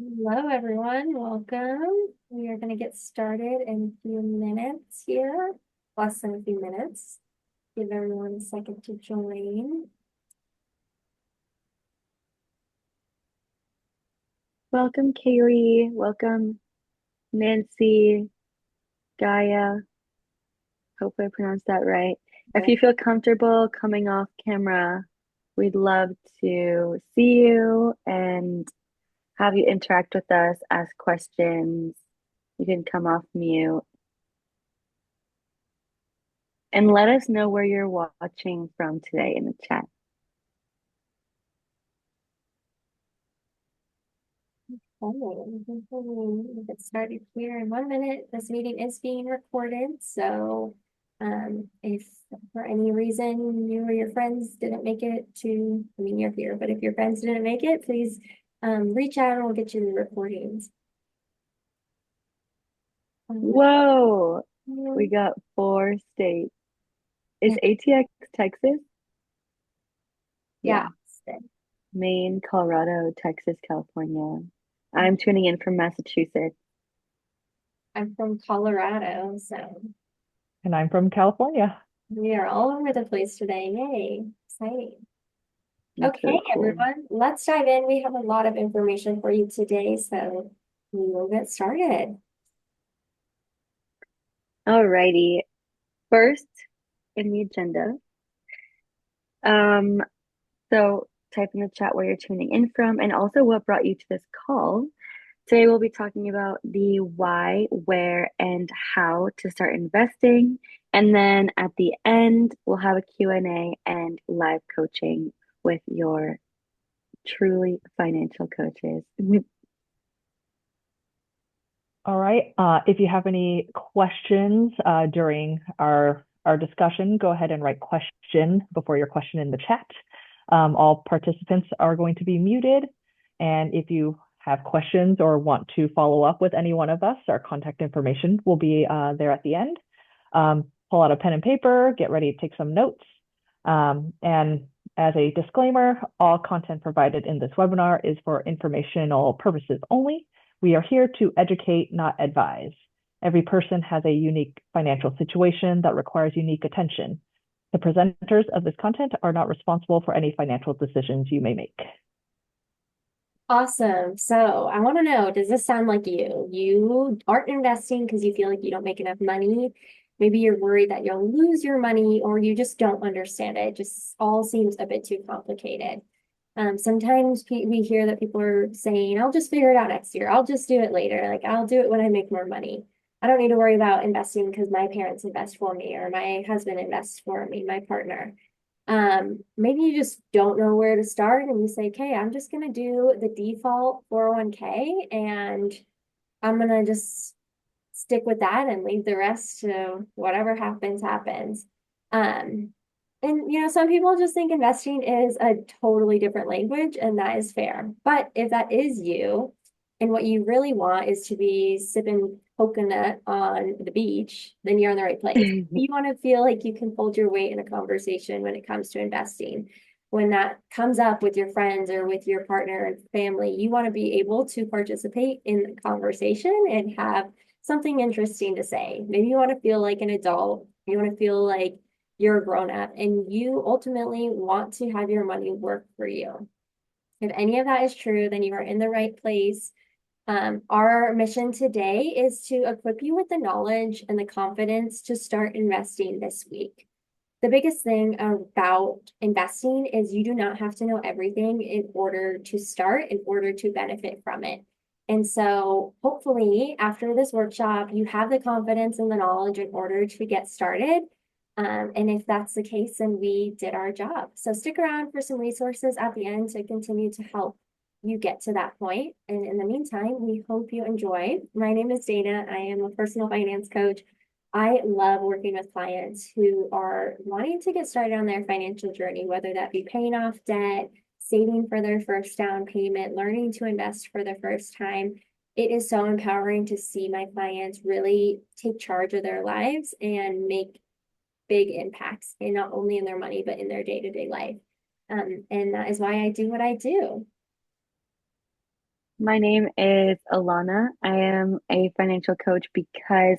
Hello, everyone. Welcome. We are going to get started in a few minutes here, less than a few minutes. Give everyone a second to join. Welcome, Kaylee. Welcome, Nancy, Gaia. Hope I pronounced that right. If Okay. you feel comfortable coming off camera, we'd love to see you and have you interact with us, ask questions. You can come off mute and let us know where you're watching from today in the chat. We'll get started here in 1 minute. This meeting is being recorded, so if for any reason you or your friends didn't make it to, I mean, you're here, but if your friends didn't make it, please reach out and we'll get you the recordings. Whoa, we got 4 states. Is ATX Texas? Yeah. Yeah. Maine, Colorado, Texas, California. I'm tuning in from Massachusetts. I'm from Colorado, so And I'm from California. we are all over the place today. Yay, exciting. That's Okay, really cool. everyone, let's dive in. We have a lot of information for you today, so we will get started. Alrighty. First in the agenda. Um, so type in the chat where you're tuning in from and also what brought you to this call. Today we'll be talking about the why, where, and how to start investing. And then at the end, we'll have a Q&A and live coaching with your truly financial coaches. All right. If you have any questions during our discussion, go ahead and write question before your question in the chat. All participants are going to be muted. And if you have questions or want to follow up with any one of us, our contact information will be there at the end. Pull out a pen and paper, get ready to take some notes. And as a disclaimer, all content provided in this webinar is for informational purposes only. We are here to educate, not advise. Every person has a unique financial situation that requires unique attention. The presenters of this content are not responsible for any financial decisions you may make. Awesome. So I want to know, does this sound like you? You aren't investing because you feel like you don't make enough money. Maybe you're worried that you'll lose your money or you just don't understand it. It just all seems a bit too complicated. Sometimes we hear that people are saying, I'll just figure it out next year. I'll just do it later. Like I'll do it when I make more money. I don't need to worry about investing because my parents invest for me or my husband invests for me, my partner. Maybe you just don't know where to start and you say, okay, I'm just going to do the default 401k and I'm going to just stick with that and leave the rest to whatever happens, happens. Um, and some people just think investing is a totally different language, and that is fair. But if that is you, and what you really want is to be sipping coconut on the beach, then you're in the right place. You want to feel like you can hold your weight in a conversation when it comes to investing. When that comes up with your friends or with your partner and family, you want to be able to participate in the conversation and have something interesting to say. Maybe you want to feel like an adult. You want to feel like you're a grown up and you ultimately want to have your money work for you. If any of that is true, then you are in the right place. Our mission today is to equip you with the knowledge and the confidence to start investing this week. The biggest thing about investing is you do not have to know everything in order to start, in order to benefit from it. And so hopefully after this workshop, you have the confidence and the knowledge in order to get started. And if that's the case, then we did our job. So stick around for some resources at the end to continue to help you get to that point. And in the meantime, we hope you enjoy. My name is Dana. I am a personal finance coach. I love working with clients who are wanting to get started on their financial journey, whether that be paying off debt, saving for their first down payment, learning to invest for the first time. It is so empowering to see my clients really take charge of their lives and make big impacts, and not only in their money, but in their day-to-day life. And that is why I do what I do. My name is Elana. I am a financial coach because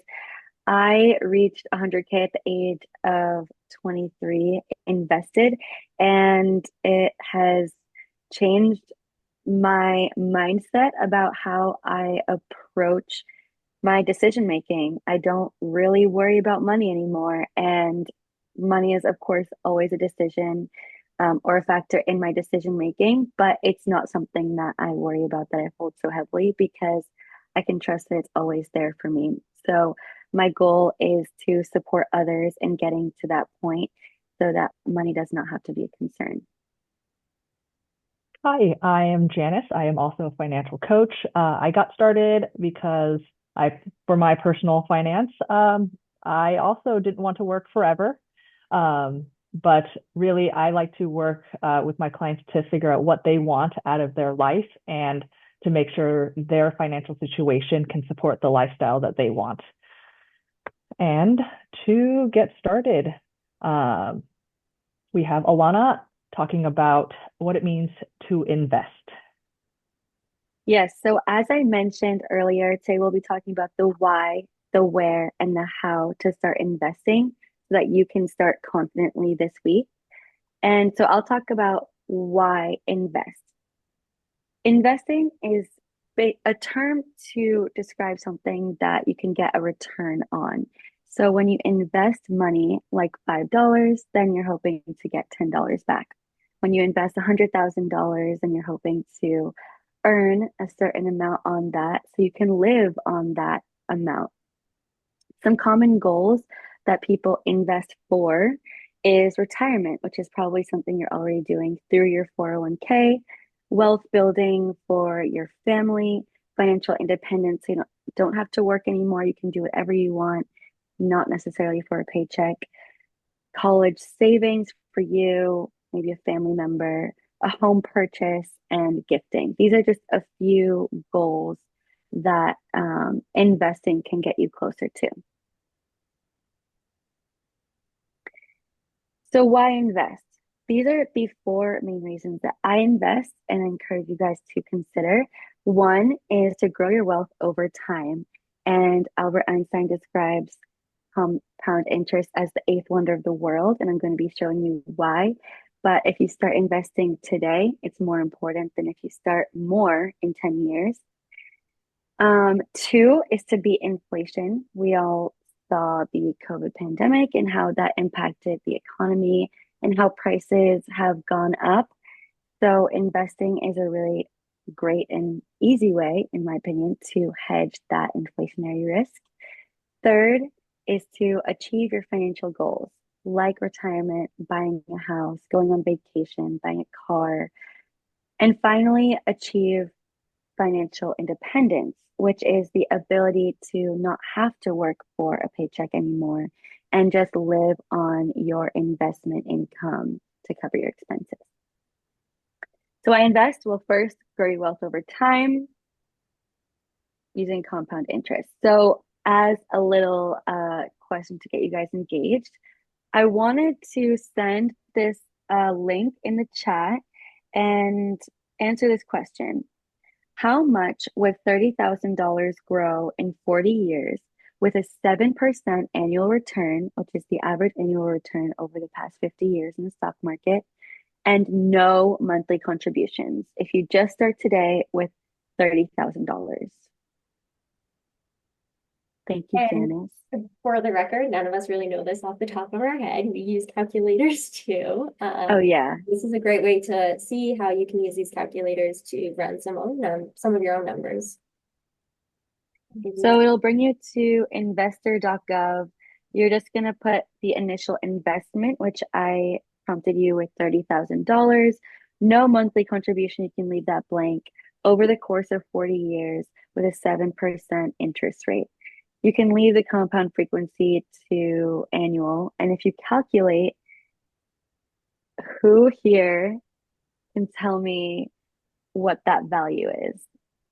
I reached 100K at the age of 23 invested, and it has changed my mindset about how I approach my decision making. I don't really worry about money anymore. And money is, of course, always a decision or a factor in my decision making, but it's not something that I worry about that I hold so heavily because I can trust that it's always there for me. So, my goal is to support others in getting to that point so that money does not have to be a concern. Hi, I am Janice. I am also a financial coach. I got started because for my personal finance, I also didn't want to work forever. But really, I like to work with my clients to figure out what they want out of their life and to make sure their financial situation can support the lifestyle that they want. And to get started, um, we have Alana talking about what it means to invest. Yes, so as I mentioned earlier, today we'll be talking about the why, the where, and the how to start investing so that you can start confidently this week. And so I'll talk about why invest. Investing is a term to describe something that you can get a return on. So when you invest money like $5, then you're hoping to get $10 back. When you invest $100,000, then you're hoping to earn a certain amount on that so you can live on that amount. Some common goals that people invest for is retirement, which is probably something you're already doing through your 401k, wealth building for your family, financial independence. So you don't have to work anymore. You can do whatever you want, not necessarily for a paycheck. College savings for you, maybe a family member, a home purchase, and gifting. These are just a few goals that investing can get you closer to. So why invest? These are the four main reasons that I invest and I encourage you guys to consider. One is to grow your wealth over time. And Albert Einstein describes compound interest as the eighth wonder of the world. And I'm going to be showing you why. But if you start investing today, it's more important than if you start more in 10 years. Two is to beat inflation. We all saw the COVID pandemic and how that impacted the economy and how prices have gone up. So investing is a really great and easy way, in my opinion, to hedge that inflationary risk. Third is to achieve your financial goals, like retirement, buying a house, going on vacation, buying a car. And finally, achieve financial independence, which is the ability to not have to work for a paycheck anymore and just live on your investment income to cover your expenses. So I invest, well, first, grow your wealth over time using compound interest. So as a little question to get you guys engaged, I wanted to send this link in the chat and answer this question. How much would $30,000 grow in 40 years with a 7% annual return, which is the average annual return over the past 50 years in the stock market, and no monthly contributions if you just start today with $30,000? Thank you, And Janice. for the record, none of us really know this off the top of our head. We use calculators too. Oh, yeah. This is a great way to see how you can use these calculators to run some of your own numbers. So it'll bring you to investor.gov. You're just going to put the initial investment, which I prompted you with $30,000. No monthly contribution. You can leave that blank over the course of 40 years with a 7% interest rate. You can leave the compound frequency to annual. And if you calculate, who here can tell me what that value is?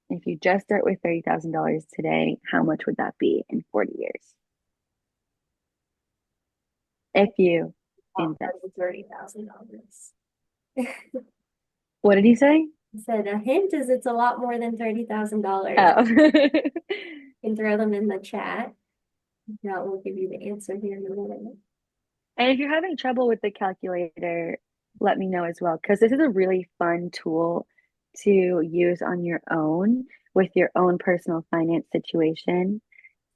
If you just start with $30,000 today, how much would that be in 40 years? If you invest. $30,000. What did you say? I said a hint is it's a lot more than $30,000. Oh. You can throw them in the chat. If not, we'll give you the answer here in a minute. And if you're having trouble with the calculator, let me know as well, because this is a really fun tool to use on your own with your own personal finance situation.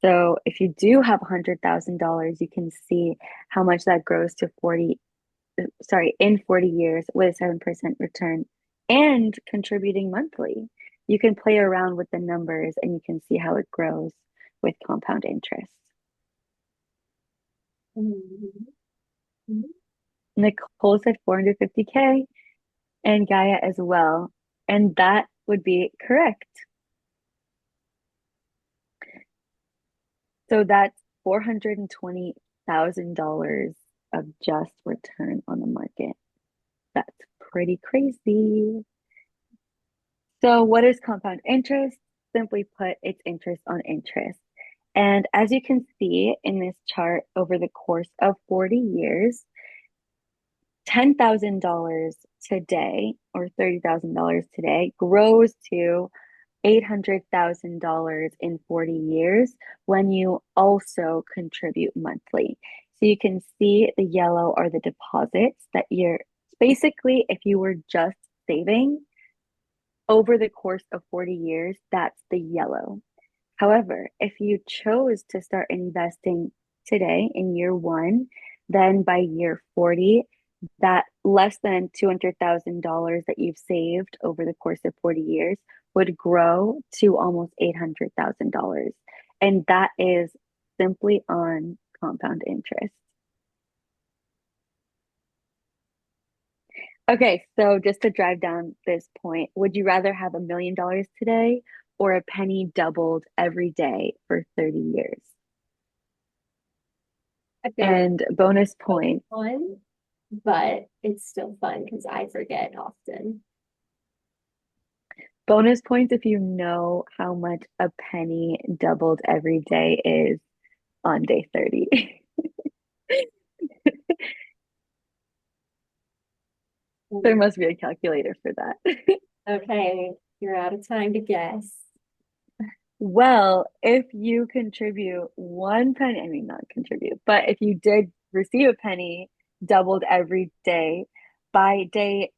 So if you do have $100,000, you can see how much that grows to 40, sorry, in 40 years with a 7% return and contributing monthly. You can play around with the numbers and you can see how it grows with compound interest. Mhm. Nicole said 450K and Gaia as well. And that would be correct. So that's $420,000 of just return on the market. That's pretty crazy. So, what is compound interest? Simply put, it's interest on interest. And as you can see in this chart, over the course of 40 years, $10,000 today or $30,000 today grows to $800,000 in 40 years when you also contribute monthly. So you can see the yellow are the deposits that you're basically, if you were just saving over the course of 40 years, that's the yellow. However, if you chose to start investing today in year one, then by year 40, that less than $200,000 that you've saved over the course of 40 years would grow to almost $800,000. And that is simply on compound interest. Okay, so just to drive down this point, would you rather have $1 million today or a penny doubled every day for 30 years? I feel like And bonus it's really point, fun, but it's still fun because I forget often. bonus points if you know how much a penny doubled every day is on day 30. There must be a calculator for that. Okay, you're out of time to guess. Well, if you contribute one penny, I mean, not contribute, but if you did receive a penny doubled every day, by day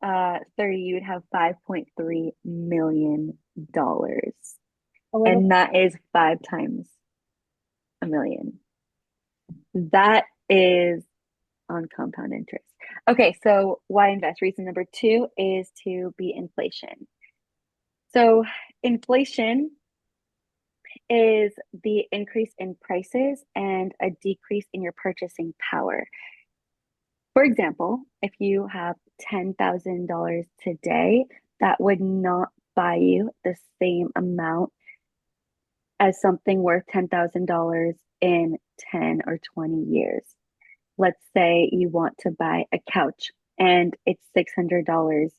30, you would have $5.3 million. A little. And that is 5 times a million. That is on compound interest. Okay, so why invest? Reason number two is to beat inflation. So inflation is the increase in prices and a decrease in your purchasing power. For example, if you have $10,000 today, that would not buy you the same amount as something worth $10,000 in 10 or 20 years. Let's say you want to buy a couch and it's $600.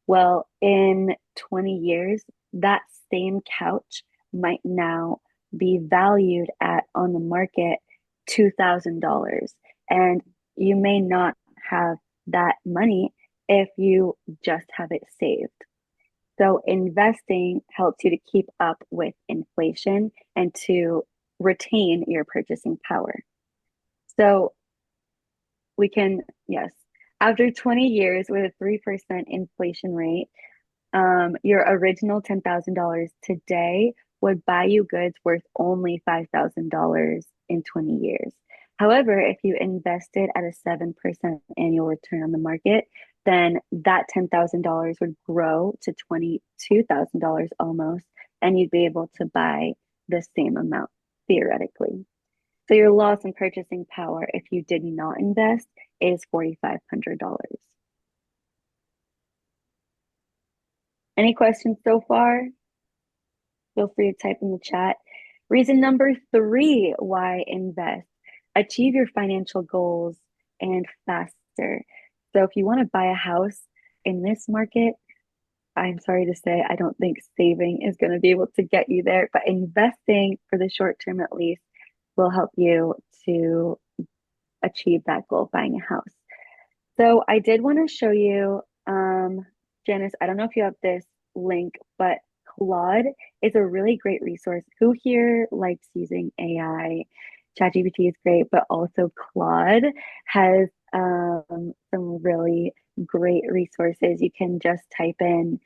Well, in 20 years, that same couch might now be valued at on the market $2,000. And you may not have that money if you just have it saved. So investing helps you to keep up with inflation and to retain your purchasing power. So we can, yes, after 20 years with a 3% inflation rate, your original $10,000 today would buy you goods worth only $5,000 in 20 years. However, if you invested at a 7% annual return on the market, then that $10,000 would grow to $22,000 almost, and you'd be able to buy the same amount theoretically. So your loss in purchasing power if you did not invest is $4,500. Any questions so far? Feel free to type in the chat. Reason number three, why invest? Achieve your financial goals and faster. So if you want to buy a house in this market, I'm sorry to say, I don't think saving is going to be able to get you there, but investing for the short term at least will help you to achieve that goal of buying a house. So I did want to show you Janice, I don't know if you have this link, but Claude is a really great resource. Who here likes using AI? ChatGPT is great, but also Claude has some really great resources. You can just type in,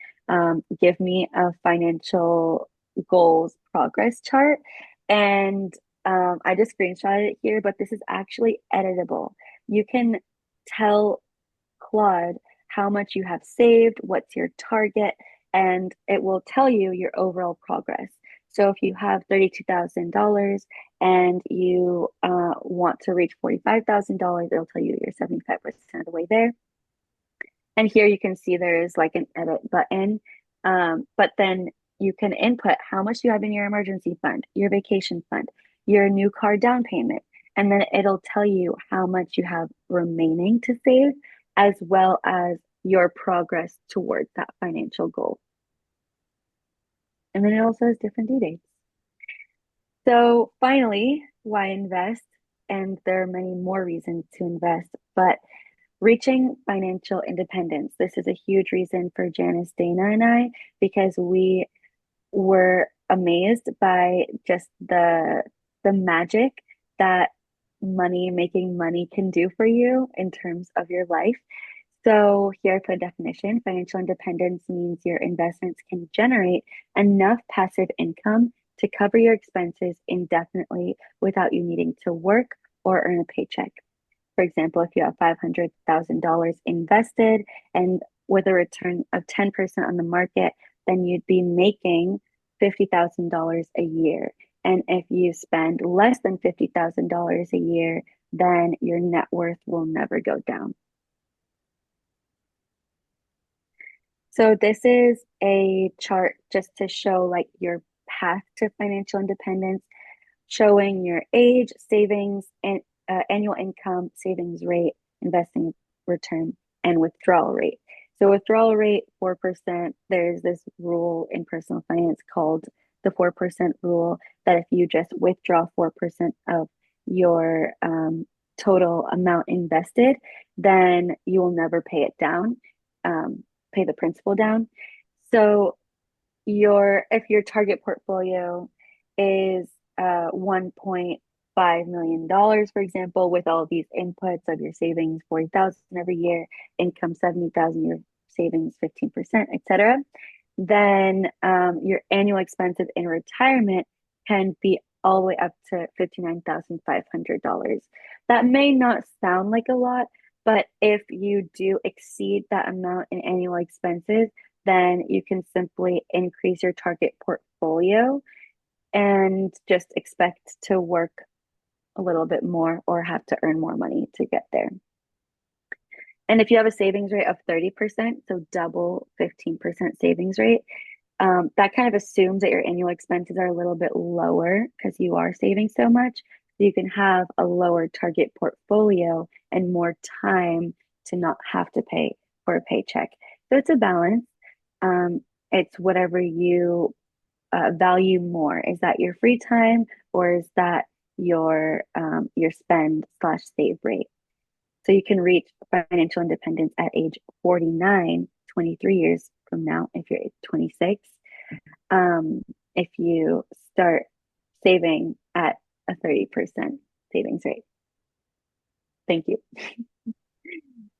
give me a financial goals progress chart. And I just screenshotted it here, but this is actually editable. You can tell Claude how much you have saved, what's your target, and it will tell you your overall progress. So if you have $32,000 and you want to reach $45,000, it'll tell you you're 75% of the way there. And here you can see there is like an edit button. But then you can input how much you have in your emergency fund, your vacation fund, your new car down payment, and then it'll tell you how much you have remaining to save, as well as your progress towards that financial goal. And then it also has different due dates. So finally, why invest? And there are many more reasons to invest, but reaching financial independence. This is a huge reason for Janice, Dana, and I, because we were amazed by just the magic that making money can do for you in terms of your life. So here I put a definition. Financial independence means your investments can generate enough passive income to cover your expenses indefinitely without you needing to work or earn a paycheck. For example, if you have $500,000 invested and with a return of 10% on the market, then you'd be making $50,000 a year. And if you spend less than $50,000 a year, then your net worth will never go down. So this is a chart just to show like your path to financial independence, showing your age, savings, and annual income, savings rate, investing return, and withdrawal rate. So withdrawal rate, 4%. There's this rule in personal finance called the 4% rule, that if you just withdraw 4% of your total amount invested, then you will never pay it down, pay the principal down. So if your target portfolio is $1.5 million, for example, with all of these inputs of your savings, 40,000 every year, income 70,000, your savings 15%, etc., then your annual expenses in retirement can be all the way up to $59,500. That may not sound like a lot, but if you do exceed that amount in annual expenses, then you can simply increase your target portfolio and just expect to work a little bit more or have to earn more money to get there. And if you have a savings rate of 30%, so double 15% savings rate, that kind of assumes that your annual expenses are a little bit lower because you are saving so much. So you can have a lower target portfolio and more time to not have to pay for a paycheck. So it's a balance. It's whatever you value more. Is that your free time, or is that your spend slash save rate? So you can reach financial independence at age 49, 23 years from now, if you're 26. If you start saving at a 30% savings rate. Thank you.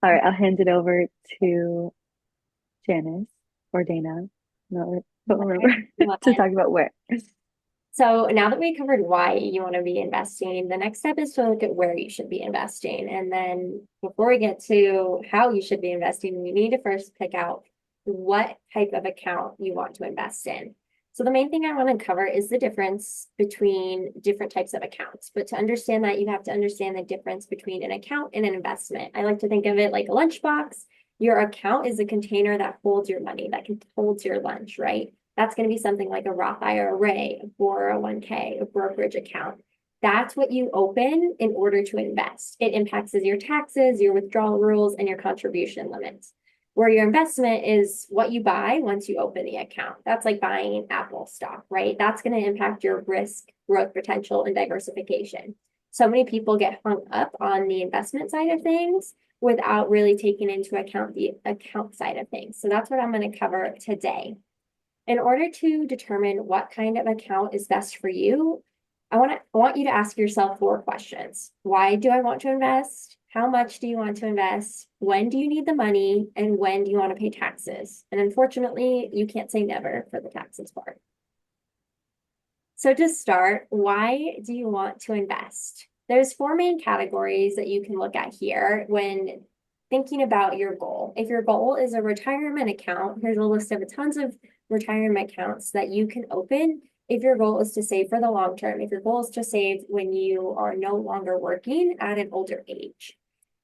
All right, I'll hand it over to Janice or Dana. No, don't remember to talk about where. So now that we covered why you want to be investing, the next step is to look at where you should be investing. And then before we get to how you should be investing, we need to first pick out what type of account you want to invest in. So the main thing I want to cover is the difference between different types of accounts. But to understand that, you have to understand the difference between an account and an investment. I like to think of it like a lunchbox. Your account is a container that holds your money, that holds your lunch, right? That's going to be something like a Roth IRA, a 401k, a brokerage account. That's what you open in order to invest. It impacts your taxes, your withdrawal rules, and your contribution limits. Where your investment is what you buy once you open the account. That's like buying Apple stock, right? That's going to impact your risk, growth potential, and diversification. So many people get hung up on the investment side of things, without really taking into account the account side of things. So that's what I'm going to cover today. In order to determine what kind of account is best for you, I want you to ask yourself 4 questions. Why do I want to invest? How much do you want to invest? When do you need the money? And when do you want to pay taxes? And unfortunately, you can't say never for the taxes part. So to start, why do you want to invest? There's 4 main categories that you can look at here when thinking about your goal. If your goal is a retirement account, here's a list of tons of retirement accounts that you can open if your goal is to save for the long term, if your goal is to save when you are no longer working at an older age.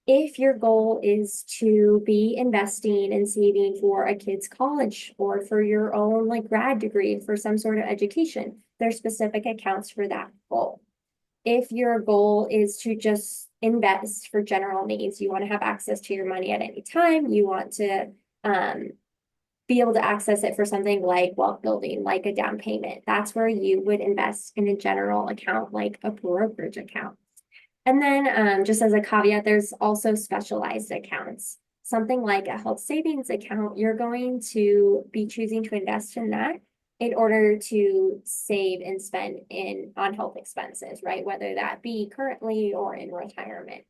If your goal is to be investing and saving for a kid's college or for your own like grad degree for some sort of education, there's specific accounts for that goal. If your goal is to just invest for general needs, you want to have access to your money at any time, you want to be able to access it for something like wealth building, like a down payment. That's where you would invest in a general account, like a brokerage account. And then just as a caveat, there's also specialized accounts. Something like a health savings account, you're going to be choosing to invest in that in order to save and spend on health expenses, right? Whether that be currently or in retirement.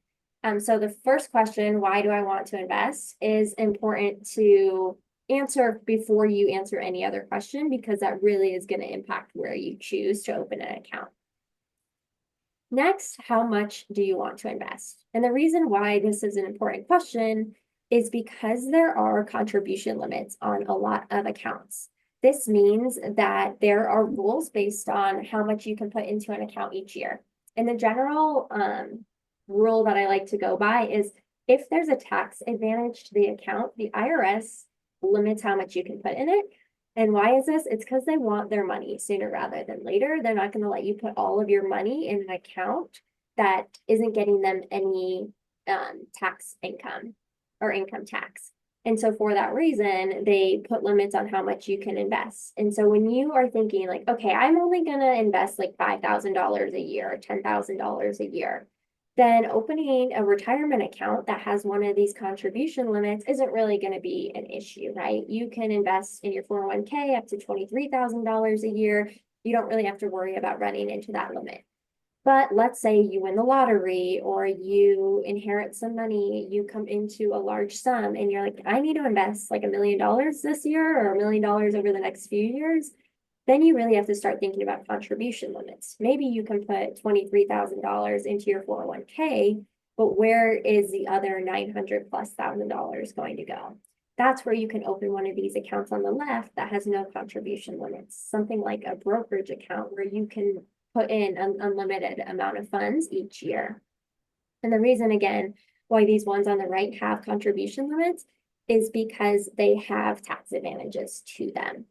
So the first question, why do I want to invest, is important to answer before you answer any other question, because that really is going to impact where you choose to open an account. Next, how much do you want to invest? And the reason why this is an important question is because there are contribution limits on a lot of accounts. This means that there are rules based on how much you can put into an account each year. And the general rule that I like to go by is if there's a tax advantage to the account, the IRS limits how much you can put in it. And why is this? It's because they want their money sooner rather than later. They're not going to let you put all of your money in an account that isn't getting them any tax income or income tax. And so for that reason, they put limits on how much you can invest. And so when you are thinking like, okay, I'm only going to invest like $5,000 a year, $10,000 a year, then opening a retirement account that has one of these contribution limits isn't really going to be an issue, right? You can invest in your 401k up to $23,000 a year. You don't really have to worry about running into that limit. But let's say you win the lottery or you inherit some money, you come into a large sum and you're like, I need to invest like $1 million this year or $1 million over the next few years. Then you really have to start thinking about contribution limits. Maybe you can put $23,000 into your 401k, but where is the other $900,000+ going to go? That's where you can open one of these accounts on the left that has no contribution limits, something like a brokerage account where you can put in an unlimited amount of funds each year. And the reason, again, why these ones on the right have contribution limits is because they have tax advantages to them.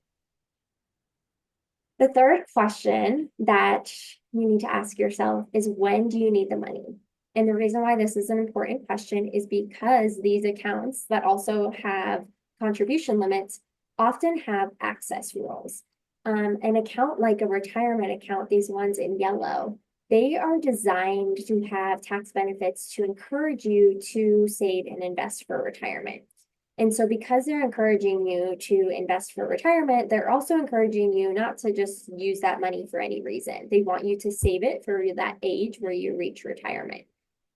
The third question that you need to ask yourself is, when do you need the money? And the reason why this is an important question is because these accounts that also have contribution limits often have access rules. An account like a retirement account, these ones in yellow, they are designed to have tax benefits to encourage you to save and invest for retirement. And so because they're encouraging you to invest for retirement, they're also encouraging you not to just use that money for any reason. They want you to save it for that age where you reach retirement.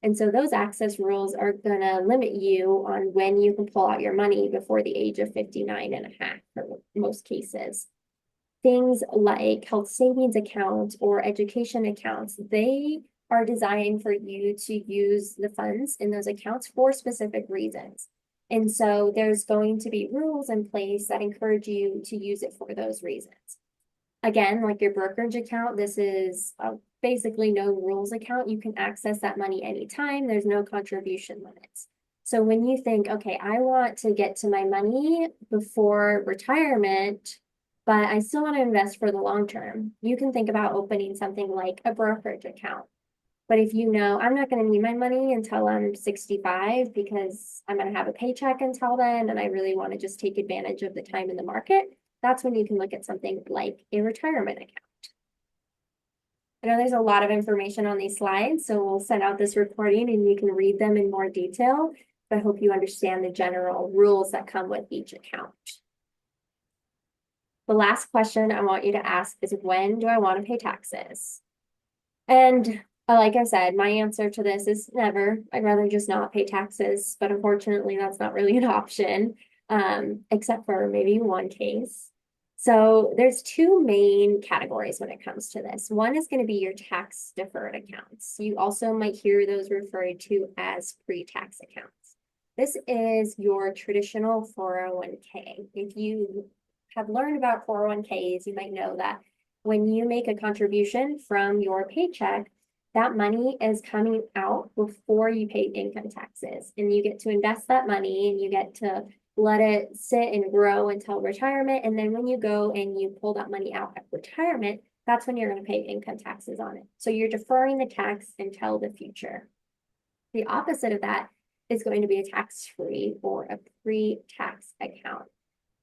And so those access rules are going to limit you on when you can pull out your money before the age of 59 and a half for most cases. Things like health savings accounts or education accounts, they are designed for you to use the funds in those accounts for specific reasons. And so there's going to be rules in place that encourage you to use it for those reasons. Again, like your brokerage account, this is basically no rules account. You can access that money anytime. There's no contribution limits. So when you think, okay, I want to get to my money before retirement, but I still want to invest for the long term, you can think about opening something like a brokerage account. But if you know, I'm not going to need my money until I'm 65 because I'm going to have a paycheck until then, and I really want to just take advantage of the time in the market, that's when you can look at something like a retirement account. I know there's a lot of information on these slides, so we'll send out this recording and you can read them in more detail. but I hope you understand the general rules that come with each account. The last question I want you to ask is, when do I want to pay taxes? And like I said, my answer to this is never. I'd rather just not pay taxes, but unfortunately, that's not really an option, except for maybe one case. So there's two main categories when it comes to this. One is going to be your tax deferred accounts. You also might hear those referred to as pre-tax accounts. This is your traditional 401k. If you have learned about 401ks, you might know that when you make a contribution from your paycheck, that money is coming out before you pay income taxes. And you get to invest that money and you get to let it sit and grow until retirement. And then when you go and you pull that money out at retirement, that's when you're going to pay income taxes on it. So you're deferring the tax until the future. The opposite of that is going to be a tax-free or a pre-tax account.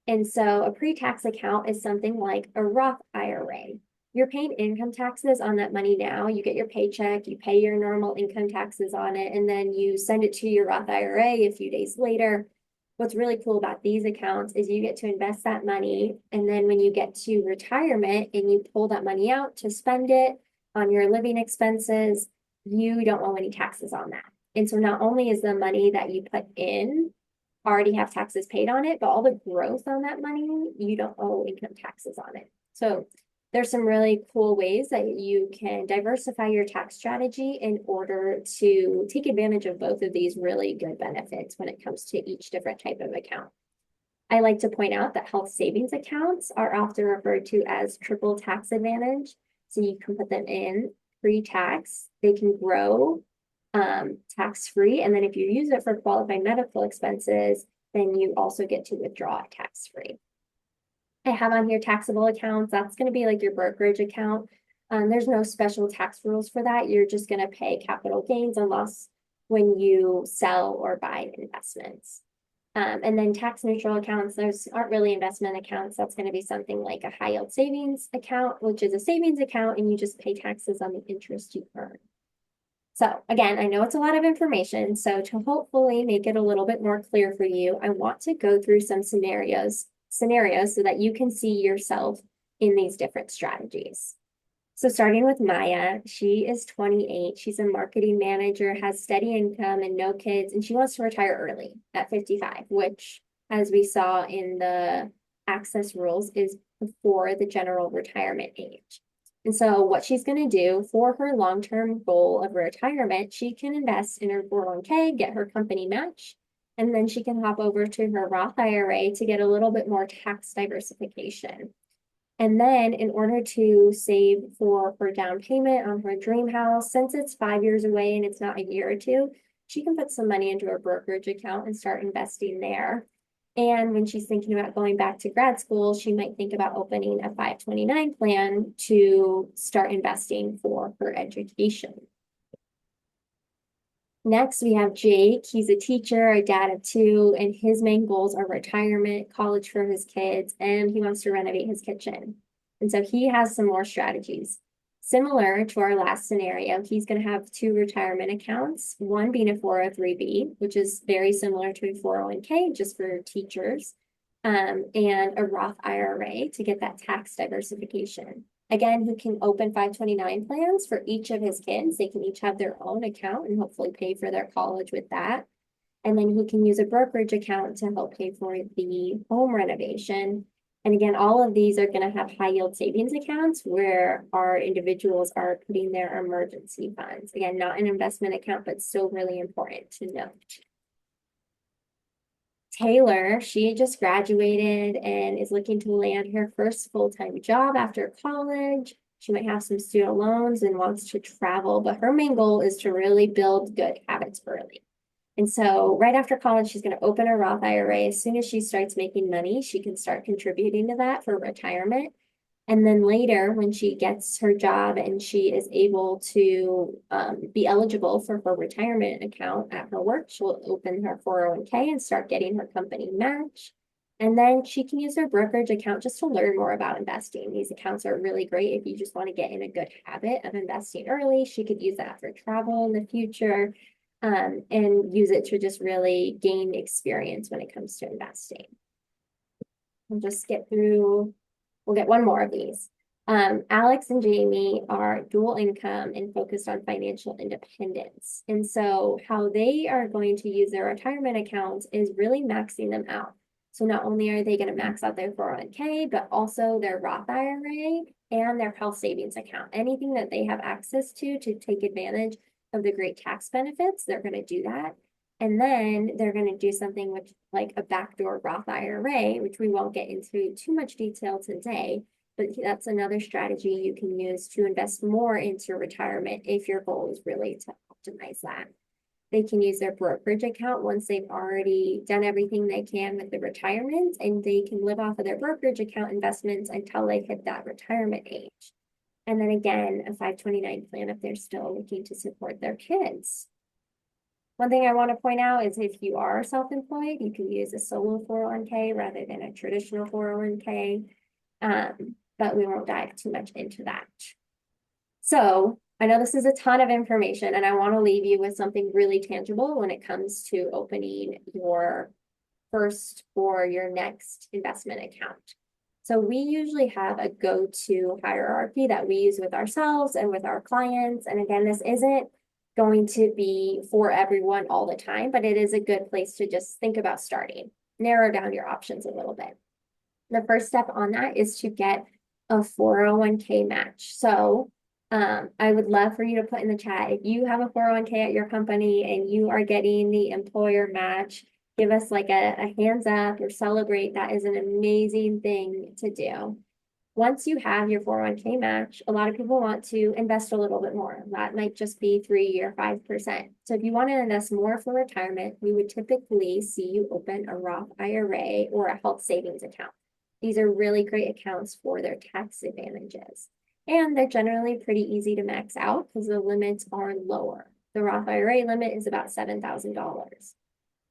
And so a pre-tax account is something like a Roth IRA. You're paying income taxes on that money now. You get your paycheck, you pay your normal income taxes on it, and then you send it to your Roth IRA a few days later. What's really cool about these accounts is you get to invest that money, and then when you get to retirement and you pull that money out to spend it on your living expenses, you don't owe any taxes on that. And so not only is the money that you put in already have taxes paid on it, but all the growth on that money, you don't owe income taxes on it. So there's some really cool ways that you can diversify your tax strategy in order to take advantage of both of these really good benefits when it comes to each different type of account. I like to point out that health savings accounts are often referred to as triple tax advantage. So you can put them in pre-tax, they can grow tax-free. And then if you use it for qualified medical expenses, then you also get to withdraw it tax-free. I have on here taxable accounts. That's going to be like your brokerage account. There's no special tax rules for that. You're just going to pay capital gains and loss when you sell or buy investments. And then tax neutral accounts, those aren't really investment accounts. That's going to be something like a high yield savings account, which is a savings account, and you just pay taxes on the interest you earn. So again, I know it's a lot of information. So to hopefully make it a little bit more clear for you, I want to go through some scenarios so that you can see yourself in these different strategies. So starting with Maya, she is 28. She's a marketing manager, has steady income and no kids, and she wants to retire early at 55, which, as we saw in the access rules, is before the general retirement age. And so what she's going to do for her long-term goal of retirement, she can invest in her 401k, get her company match, and then she can hop over to her Roth IRA to get a little bit more tax diversification. And then in order to save for her down payment on her dream house, since it's 5 years away and it's not a year or two, she can put some money into her brokerage account and start investing there. And when she's thinking about going back to grad school, she might think about opening a 529 plan to start investing for her education. Next, we have Jake. He's a teacher, a dad of two, and his main goals are retirement, college for his kids, and he wants to renovate his kitchen. And so he has some more strategies. Similar to our last scenario, he's going to have two retirement accounts, one being a 403b, which is very similar to a 401k, just for teachers, and a Roth IRA to get that tax diversification. Again, he can open 529 plans for each of his kids. They can each have their own account and hopefully pay for their college with that. And then he can use a brokerage account to help pay for the home renovation. And again, all of these are going to have high yield savings accounts where our individuals are putting their emergency funds. Again, not an investment account, but still really important to note. Taylor, she just graduated and is looking to land her first full-time job after college. She might have some student loans and wants to travel, but her main goal is to really build good habits early. And so right after college, she's going to open a Roth IRA. As soon as she starts making money, she can start contributing to that for retirement. And then later, when she gets her job and she is able to be eligible for her retirement account at her work, she'll open her 401k and start getting her company match. And then she can use her brokerage account just to learn more about investing. These accounts are really great if you just want to get in a good habit of investing early. She could use that for travel in the future. and use it to just really gain experience when it comes to investing. We'll just skip through, we'll get one more of these. Alex and Jamie are dual income and focused on financial independence. And so how they are going to use their retirement accounts is really maxing them out. So not only are they going to max out their 401k, but also their Roth IRA and their health savings account. Anything that they have access to take advantage of the great tax benefits, they're going to do that. And then they're going to do something which like a backdoor Roth IRA, which we won't get into too much detail today, but that's another strategy you can use to invest more into retirement if your goal is really to optimize that. They can use their brokerage account once they've already done everything they can with the retirement, and they can live off of their brokerage account investments until they hit that retirement age. And then again, a 529 plan if they're still looking to support their kids. One thing I want to point out is if you are self-employed, you can use a solo 401k rather than a traditional 401k. But we won't dive too much into that. So I know this is a ton of information, and I want to leave you with something really tangible when it comes to opening your first or your next investment account. So we usually have a go-to hierarchy that we use with ourselves and with our clients. And again, this isn't going to be for everyone all the time, but it is a good place to just think about starting. Narrow down your options a little bit. The first step on that is to get a 401k match. So I would love for you to put in the chat, if you have a 401k at your company and you are getting the employer match, give us like a hands up or celebrate. That is an amazing thing to do. Once you have your 401k match, a lot of people want to invest a little bit more. That might just be 3 or 5%. So if you want to invest more for retirement, we would typically see you open a Roth IRA or a health savings account. These are really great accounts for their tax advantages. And they're generally pretty easy to max out because the limits are lower. The Roth IRA limit is about $7,000.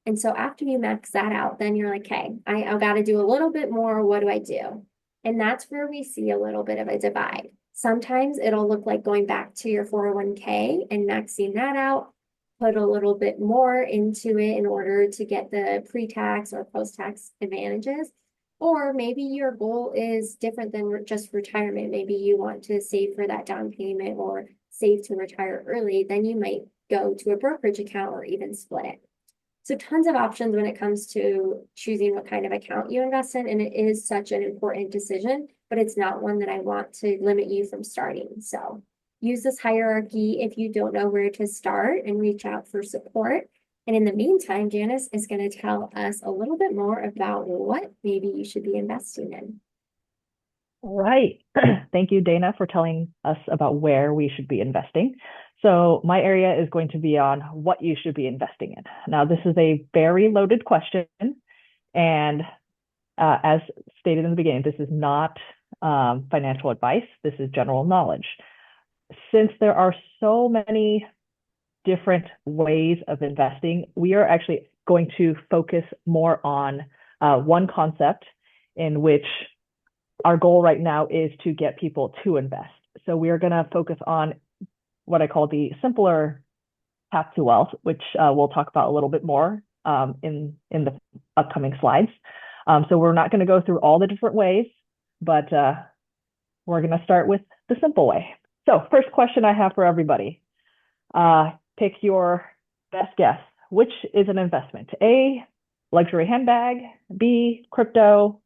And so after you max that out, then you're like, okay, I've got to do a little bit more. What do I do? And that's where we see a little bit of a divide. Sometimes it'll look like going back to your 401k and maxing that out, put a little bit more into it in order to get the pre-tax or post-tax advantages. Or maybe your goal is different than just retirement. Maybe you want to save for that down payment or save to retire early. Then you might go to a brokerage account or even split it. So tons of options when it comes to choosing what kind of account you invest in. And it is such an important decision, but it's not one that I want to limit you from starting. So use this hierarchy if you don't know where to start and reach out for support. And in the meantime, Janice is going to tell us a little bit more about what maybe you should be investing in. All right. Thank you, Dana, for telling us about where we should be investing. So my area is going to be on what you should be investing in. Now, this is a very loaded question. And as stated in the beginning, this is not financial advice. This is general knowledge. Since there are so many different ways of investing, we are actually going to focus more on one concept in which our goal right now is to get people to invest. So we are going to focus on what I call the simpler path to wealth, which we'll talk about a little bit more in the upcoming slides. So we're not going to go through all the different ways, but we're going to start with the simple way. So first question I have for everybody. Pick your best guess. Which is an investment? A, luxury handbag. B, crypto.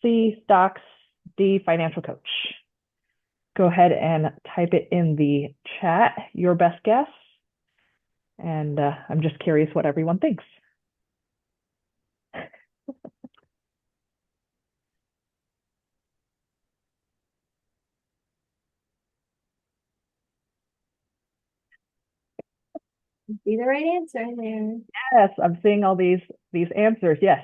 C, stocks. D, financial coach. Go ahead and type it in the chat, your best guess. And I'm just curious what everyone thinks. See the right answer in there. Yes, I'm seeing all these answers. Yes.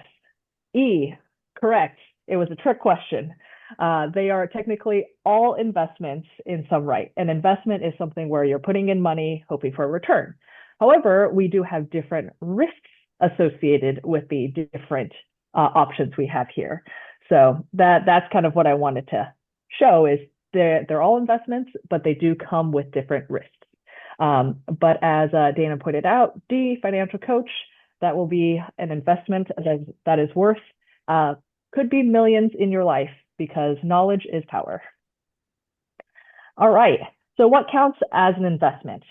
E, correct. It was a trick question. They are technically all investments in some right. An investment is something where you're putting in money, hoping for a return. However, we do have different risks associated with the different options we have here. So that's kind of what I wanted to show is they're all investments, but they do come with different risks. But as Dana pointed out, D, financial coach, that will be an investment that is worth, could be millions in your life because knowledge is power. All right. So what counts as an investment?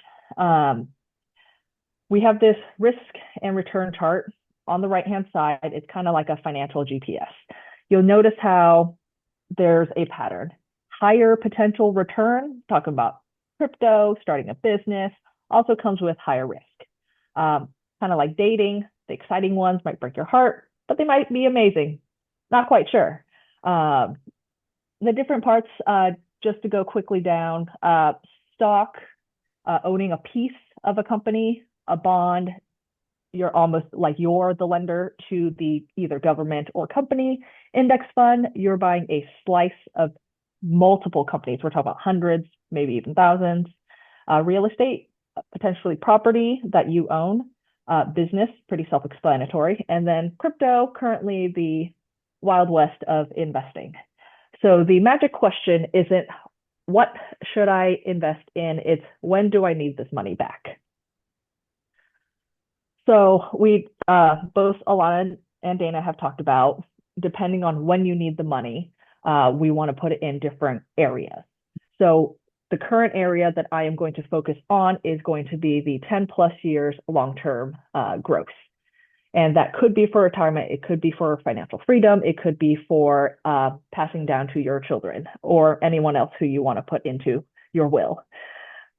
We have this risk and return chart on the right-hand side. It's kind of like a financial GPS. You'll notice how there's a pattern. Higher potential return, talking about crypto, starting a business, also comes with higher risk. Kind of like dating, the exciting ones might break your heart, but they might be amazing. Not quite sure. The different parts, just to go quickly down, stock, owning a piece of a company, a bond, you're almost like you're the lender to the either government or company. Index fund, you're buying a slice of multiple companies. We're talking about hundreds, maybe even thousands. Real estate, potentially property that you own. Business, pretty self-explanatory. And then crypto, currently the Wild West of investing. So the magic question isn't what should I invest in? It's when do I need this money back? So we both Elana and Dana have talked about, depending on when you need the money, we want to put it in different areas. So the current area that I am going to focus on is going to be the 10 plus years long-term growth. And that could be for retirement, it could be for financial freedom, it could be for passing down to your children or anyone else who you want to put into your will.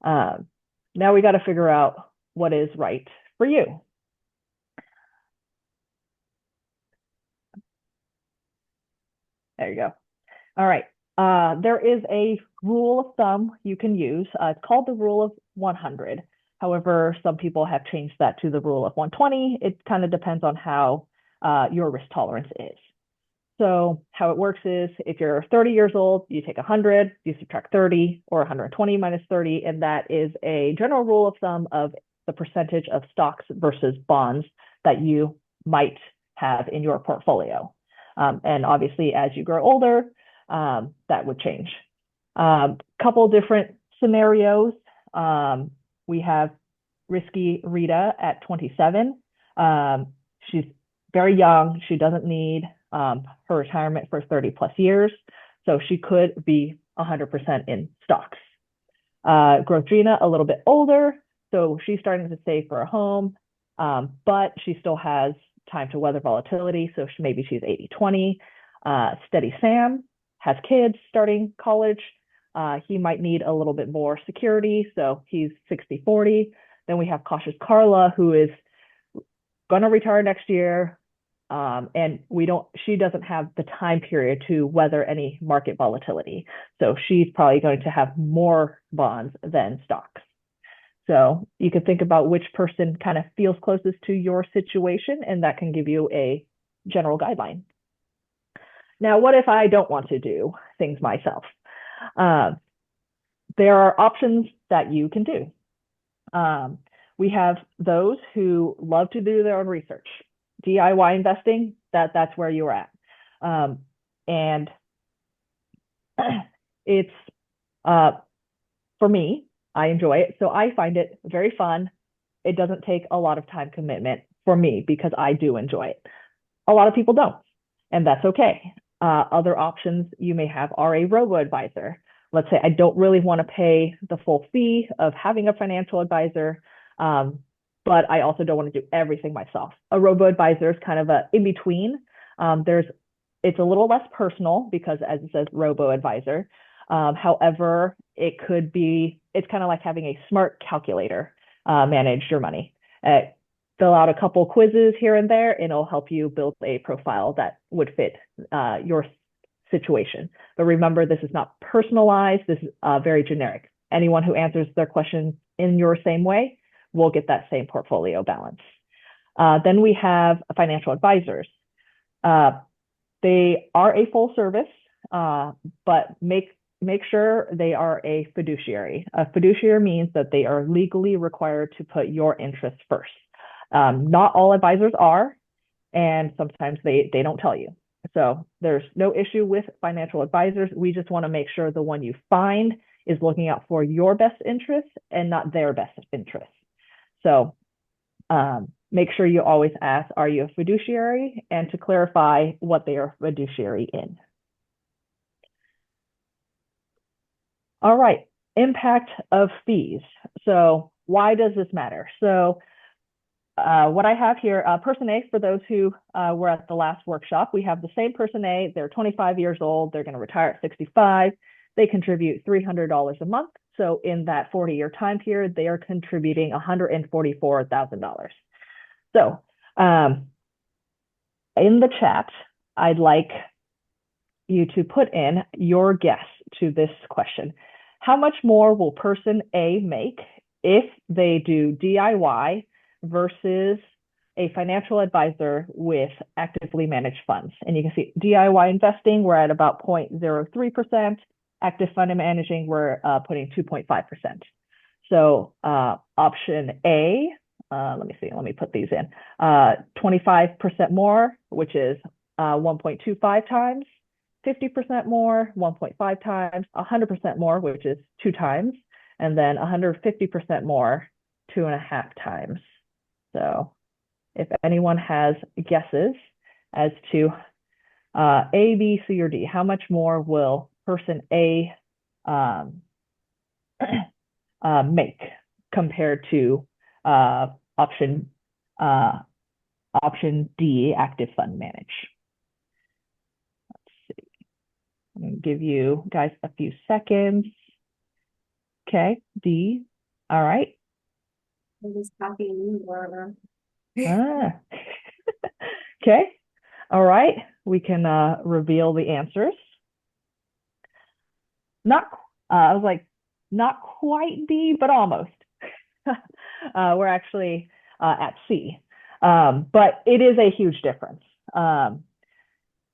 Now we got to figure out what is right for you. There you go. All right. There is a rule of thumb you can use. It's called the rule of 100. However, some people have changed that to the rule of 120. It kind of depends on how your risk tolerance is. So how it works is if you're 30 years old, you take 100, you subtract 30, or 120 minus 30, and that is a general rule of thumb of the percentage of stocks versus bonds that you might have in your portfolio. And obviously, as you grow older, that would change. Couple different scenarios. We have Risky Rita at 27. She's very young. She doesn't need her retirement for 30 plus years. So she could be 100% in stocks. Growth Gina, a little bit older. So she's starting to save for a home, but she still has time to weather volatility. So maybe she's 80-20. Steady Sam has kids starting college. He might need a little bit more security. So he's 60-40. Then we have Cautious Carla, who is going to retire next year. And she doesn't have the time period to weather any market volatility. So she's probably going to have more bonds than stocks. So you can think about which person kind of feels closest to your situation, and that can give you a general guideline. Now, what if I don't want to do things myself? There are options that you can do. We have those who love to do their own research. DIY investing, that's where you're at. And it's, for me, I enjoy it. So I find it very fun. It doesn't take a lot of time commitment for me because I do enjoy it. A lot of people don't, and that's okay. Other options you may have are a robo-advisor. Let's say I don't really want to pay the full fee of having a financial advisor, but I also don't want to do everything myself. A robo-advisor is kind of a in-between. It's a little less personal because, as it says, robo-advisor. However, it's kind of like having a smart calculator manage your money. Fill out a couple quizzes here and there, and it'll help you build a profile that would fit your situation. But remember, this is not personalized. This is very generic. Anyone who answers their question in your same way will get that same portfolio balance. Then we have financial advisors. They are a full service, but make sure they are a fiduciary. A fiduciary means that they are legally required to put your interests first. Not all advisors are, and sometimes they don't tell you. So there's no issue with financial advisors. We just want to make sure the one you find is looking out for your best interests and not their best interests. So make sure you always ask, are you a fiduciary? And to clarify what they are fiduciary in. All right, impact of fees. So why does this matter? So what I have here, person A, for those who were at the last workshop, we have the same person A, they're 25 years old, they're gonna retire at 65, they contribute $300 a month. So in that 40-year time period, they are contributing $144,000. So in the chat, I'd like you to put in your guess to this question. How much more will person A make if they do DIY versus a financial advisor with actively managed funds? And you can see DIY investing, we're at about 0.03%. Active fund managing, we're putting 2.5%. So option A, let me put these in. 25% more, which is 1.25 times. 50% more, 1.5 times, 100% more, which is 2 times, and then 150% more, 2.5 times. So if anyone has guesses as to A, B, C, or D, how much more will person A make compared to option D, active fund manage? I'm going to give you guys a few seconds. Okay, D. All right. I'm just copying you. Okay. All right. We can reveal the answers. I was like, not quite D, but almost. We're actually at C. But it is a huge difference.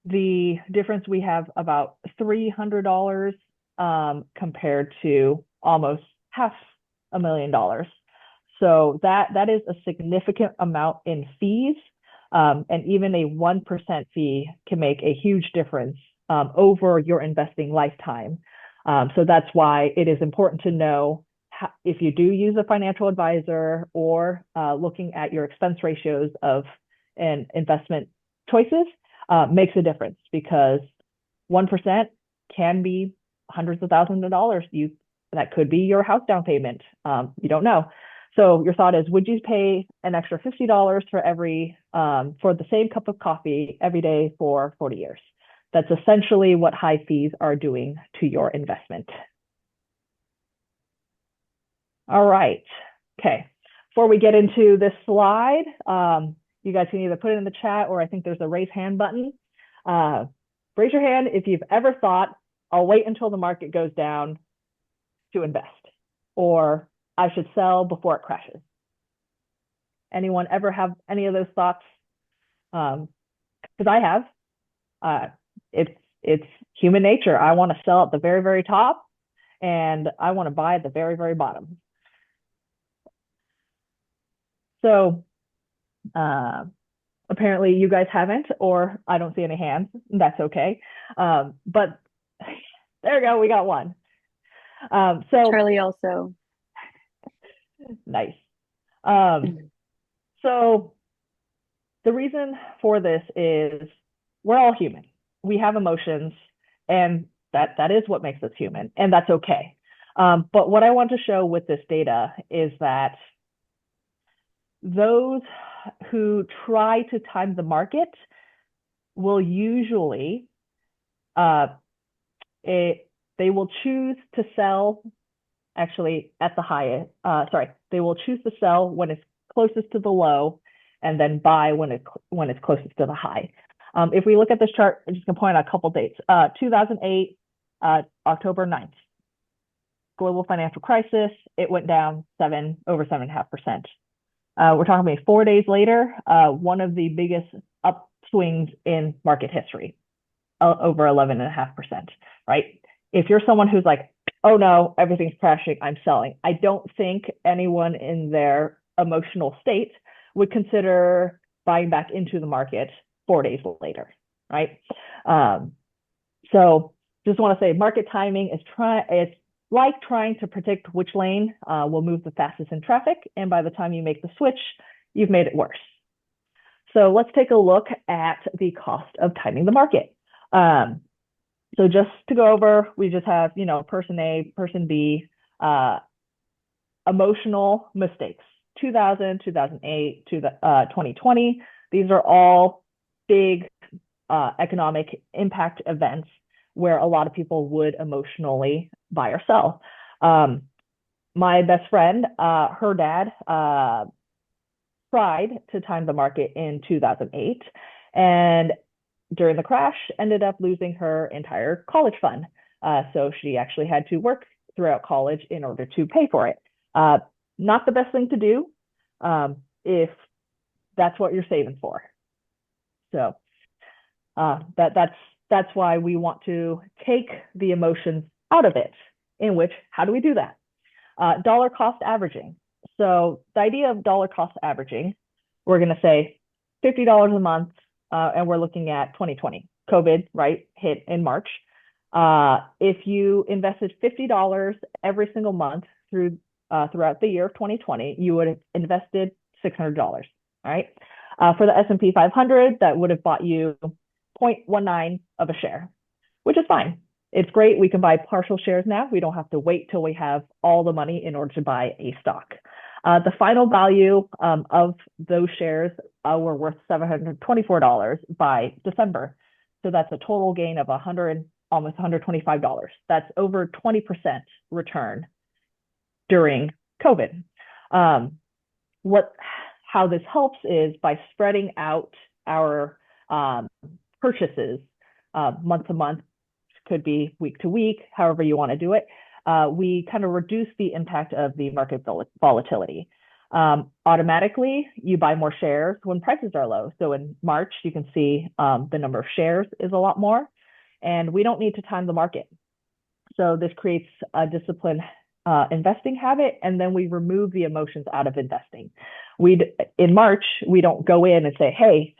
The difference, we have about $300 compared to almost $500,000. So that is a significant amount in fees. And even a 1% fee can make a huge difference over your investing lifetime. So that's why it is important to know if you do use a financial advisor or looking at your expense ratios of an investment choices, makes a difference, because 1% can be hundreds of thousands of dollars. That could be your house down payment. You don't know. So your thought is, would you pay an extra $50 for the same cup of coffee every day for 40 years? That's essentially what high fees are doing to your investment. All right. Okay. Before we get into this slide, you guys can either put it in the chat, or I think there's a raise hand button. Raise your hand if you've ever thought, I'll wait until the market goes down to invest, or I should sell before it crashes. Anyone ever have any of those thoughts? Because I have. It's human nature. I want to sell at the very, very top, and I want to buy at the very, very bottom. So apparently you guys haven't, or I don't see any hands. That's okay. But there we go. We got one. So Charlie also. Nice. So the reason for this is we're all human. We have emotions, and that is what makes us human, and that's okay. But what I want to show with this data is that those who try to time the market will usually they will choose to sell actually at the highest. They will choose to sell when it's closest to the low, and then buy when it's closest to the high. If we look at this chart, I'm just gonna point out a couple dates. 2008, October 9th, global financial crisis. It went down over 7.5%. We're talking about 4 days later, one of the biggest upswings in market history, over 11.5%, right? If you're someone who's like, oh no, everything's crashing, I'm selling, I don't think anyone in their emotional state would consider buying back into the market 4 days later, right? So just want to say, market timing is like trying to predict which lane will move the fastest in traffic. And by the time you make the switch, you've made it worse. So let's take a look at the cost of timing the market. So just to go over, we just have, person A, person B, emotional mistakes, 2000, 2008, 2020. These are all big economic impact events where a lot of people would emotionally buy or sell. My best friend, her dad, tried to time the market in 2008, and during the crash ended up losing her entire college fund. So she actually had to work throughout college in order to pay for it. Not the best thing to do if that's what you're saving for. So that's why we want to take the emotions out of it. In which, how do we do that? Dollar cost averaging. So the idea of dollar cost averaging, we're going to say $50 a month, and we're looking at 2020. COVID, right, hit in March. If you invested $50 every single month throughout the year of 2020, you would have invested $600, right? For the S&P 500, that would have bought you 0.19 of a share, which is fine. It's great. We can buy partial shares now. We don't have to wait till we have all the money in order to buy a stock. The final value of those shares were worth $724 by December. So that's a total gain of almost $125. That's over 20% return during COVID. How this helps is by spreading out our purchases month to month, could be week to week, however you want to do it. We kind of reduce the impact of the market volatility. Automatically, you buy more shares when prices are low. So in March, you can see the number of shares is a lot more, and we don't need to time the market. So this creates a disciplined investing habit, and then we remove the emotions out of investing. In March, we don't go in and say, hey,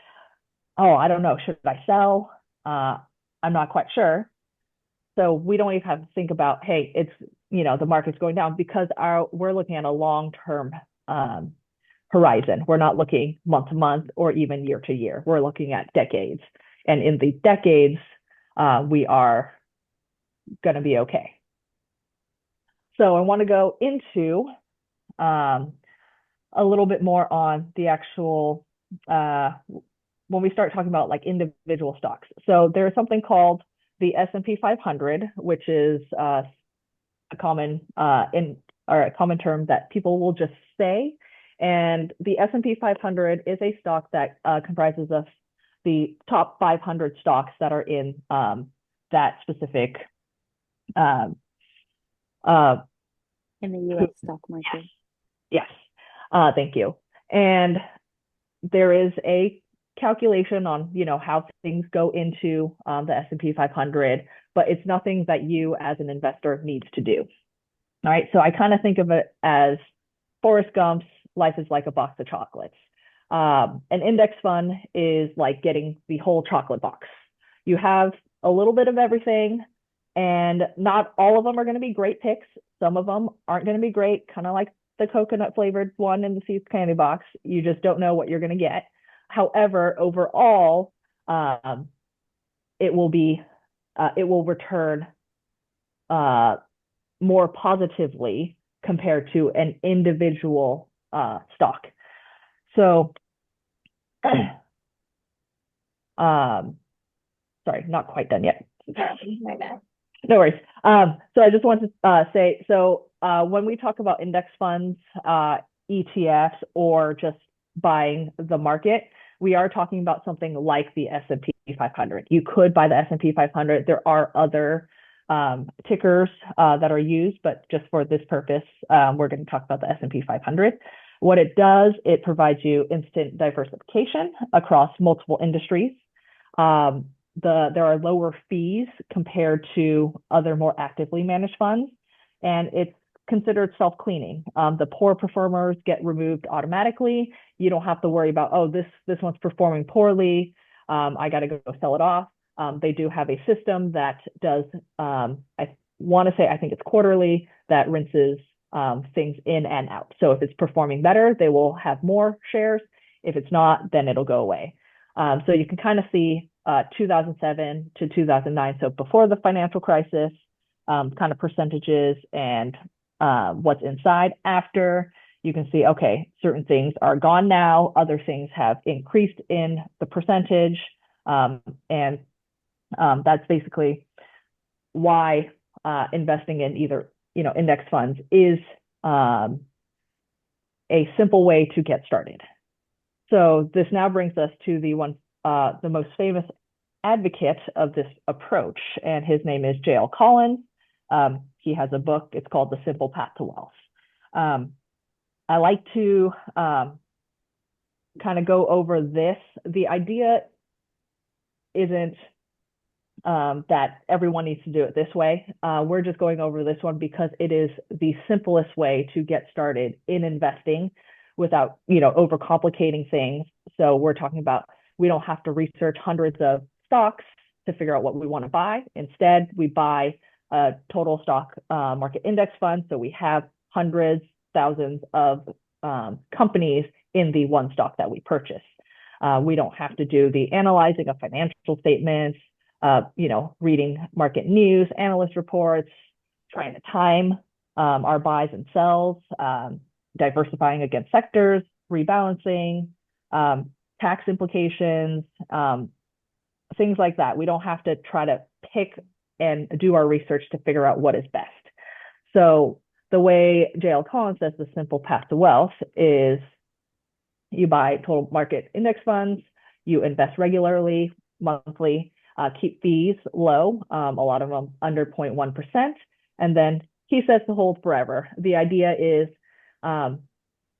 I don't know, should I sell? I'm not quite sure. So we don't even have to think about, hey, it's, the market's going down, because we're looking at a long-term horizon. We're not looking month to month or even year to year. We're looking at decades. And in the decades, we are going to be okay. So I want to go into a little bit more on the actual, when we start talking about like individual stocks. So there's something called the S&P 500, which is a common term that people will just say. And the S&P 500 is a stock that comprises of the top 500 stocks that are in that specific in the U.S. stock market. Yes. Thank you. And there is a calculation on, how things go into the S&P 500, but it's nothing that you as an investor needs to do. All right. So I kind of think of it as Forrest Gump's life is like a box of chocolates. An index fund is like getting the whole chocolate box. You have a little bit of everything, and not all of them are going to be great picks. Some of them aren't going to be great, kind of like the coconut flavored one in the Seeds candy box. You just don't know what you're going to get. However, overall, it will return more positively compared to an individual stock. So, sorry, not quite done yet. My bad. No worries. So I just want to say, so when we talk about index funds, ETFs, or just buying the market, we are talking about something like the S&P 500. You could buy the S&P 500. There are other tickers that are used, but just for this purpose, we're going to talk about the S&P 500. What it does, it provides you instant diversification across multiple industries. There are lower fees compared to other more actively managed funds, and it's considered self-cleaning. The poor performers get removed automatically. You don't have to worry about, oh, this one's performing poorly. I got to go sell it off. They do have a system that does, I want to say, I think it's quarterly, that rinses things in and out. So if it's performing better, they will have more shares. If it's not, then it'll go away. So you can kind of see 2007 to 2009, so before the financial crisis, kind of percentages and what's inside. After, you can see, okay, certain things are gone now, other things have increased in the percentage, and that's basically why investing in either index funds is a simple way to get started. So this now brings us to the most famous advocate of this approach, and his name is J.L. Collins. He has a book. It's called The Simple Path to Wealth. I like to kind of go over this. The idea isn't that everyone needs to do it this way. We're just going over this one because it is the simplest way to get started in investing without, overcomplicating things. So we're talking about, we don't have to research hundreds of stocks to figure out what we want to buy. Instead, we buy a total stock market index fund. So we have hundreds, thousands of companies in the one stock that we purchase. We don't have to do the analyzing of financial statements, reading market news, analyst reports, trying to time our buys and sells, diversifying against sectors, rebalancing, tax implications, things like that. We don't have to try to pick and do our research to figure out what is best. So the way J.L. Collins says the simple path to wealth is you buy total market index funds, you invest regularly, monthly, keep fees low, a lot of them under 0.1%. And then he says to hold forever. The idea is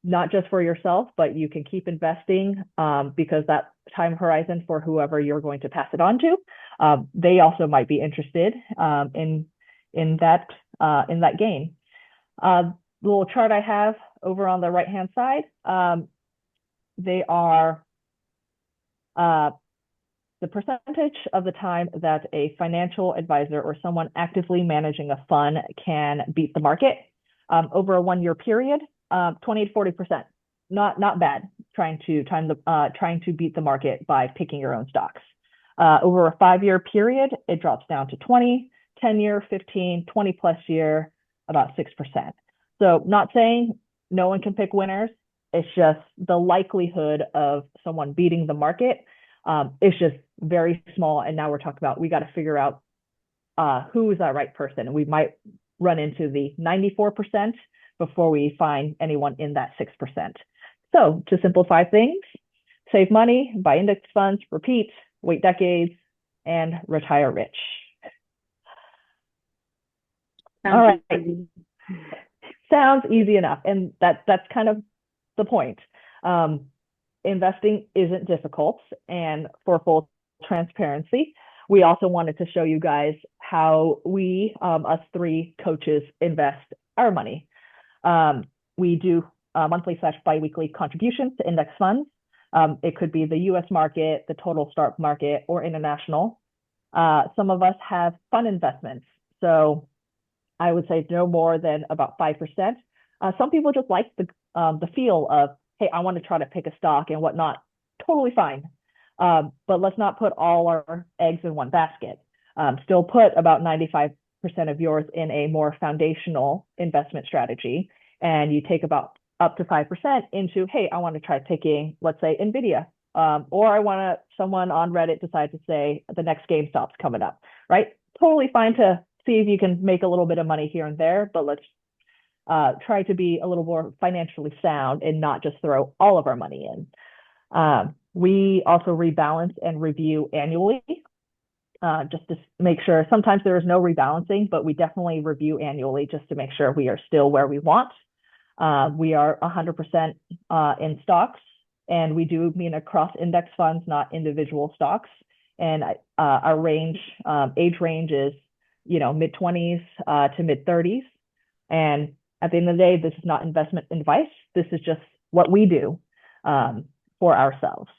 not just for yourself, but you can keep investing because that time horizon for whoever you're going to pass it on to, they also might be interested in that gain. The little chart I have over on the right-hand side, they are the percentage of the time that a financial advisor or someone actively managing a fund can beat the market over a 1 year period. 20 to 40%, not bad. Trying to beat the market by picking your own stocks. Over a 5 year period, it drops down to 20, 10 year, 15, 20 plus year, about 6%. So not saying no one can pick winners. It's just the likelihood of someone beating the market is just very small. And now we're talking about, we got to figure out who is that right person. We might run into the 94% before we find anyone in that 6%. So to simplify things, save money, buy index funds, repeat, wait decades, and retire rich. All right. Easy. Sounds easy enough. And that's kind of the point. Investing isn't difficult. And for full transparency, we also wanted to show you guys how we, us three coaches, invest our money. We do monthly / biweekly contributions to index funds. It could be the US market, the total stock market, or international. Some of us have fund investments. So I would say no more than about 5%. Some people just like the feel of, hey, I want to try to pick a stock and whatnot. Totally fine. But let's not put all our eggs in one basket. Still put about 95% of yours in a more foundational investment strategy. And you take about up to 5% into, hey, I want to try picking, let's say, NVIDIA. Or someone on Reddit decide to say the next GameStop's coming up, right? Totally fine to see if you can make a little bit of money here and there, but let's try to be a little more financially sound and not just throw all of our money in. We also rebalance and review annually, just to make sure. Sometimes there is no rebalancing, but we definitely review annually just to make sure we are still where we want. We are 100% in stocks, and we do mean across index funds, not individual stocks. And our age range is, mid-20s to mid-30s. And at the end of the day, this is not investment advice. This is just what we do for ourselves.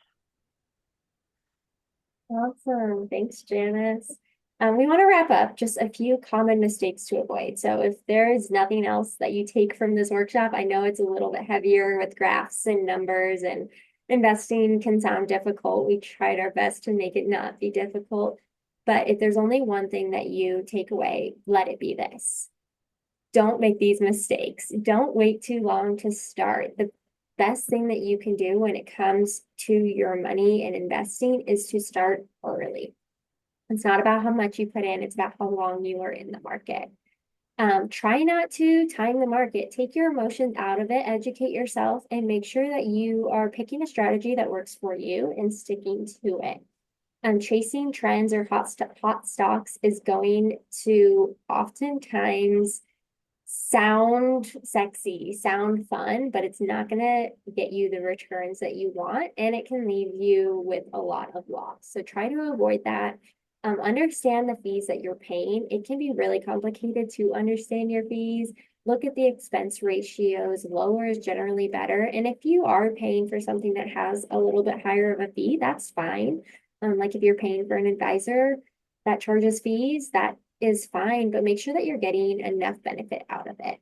Awesome. Thanks, Janice. We want to wrap up just a few common mistakes to avoid. So if there is nothing else that you take from this workshop, I know it's a little bit heavier with graphs and numbers, and investing can sound difficult. We tried our best to make it not be difficult. But if there's only one thing that you take away, let it be this. Don't make these mistakes. Don't wait too long to start. The best thing that you can do when it comes to your money and investing is to start early. It's not about how much you put in, it's about how long you are in the market. Try not to time the market. Take your emotions out of it, educate yourself, and make sure that you are picking a strategy that works for you and sticking to it. Chasing trends or hot stocks is going to oftentimes sound sexy, sound fun, but it's not going to get you the returns that you want, and it can leave you with a lot of loss. So try to avoid that. Understand the fees that you're paying. It can be really complicated to understand your fees. Look at the expense ratios. Lower is generally better. And if you are paying for something that has a little bit higher of a fee, that's fine. Like if you're paying for an advisor that charges fees, that is fine, but make sure that you're getting enough benefit out of it.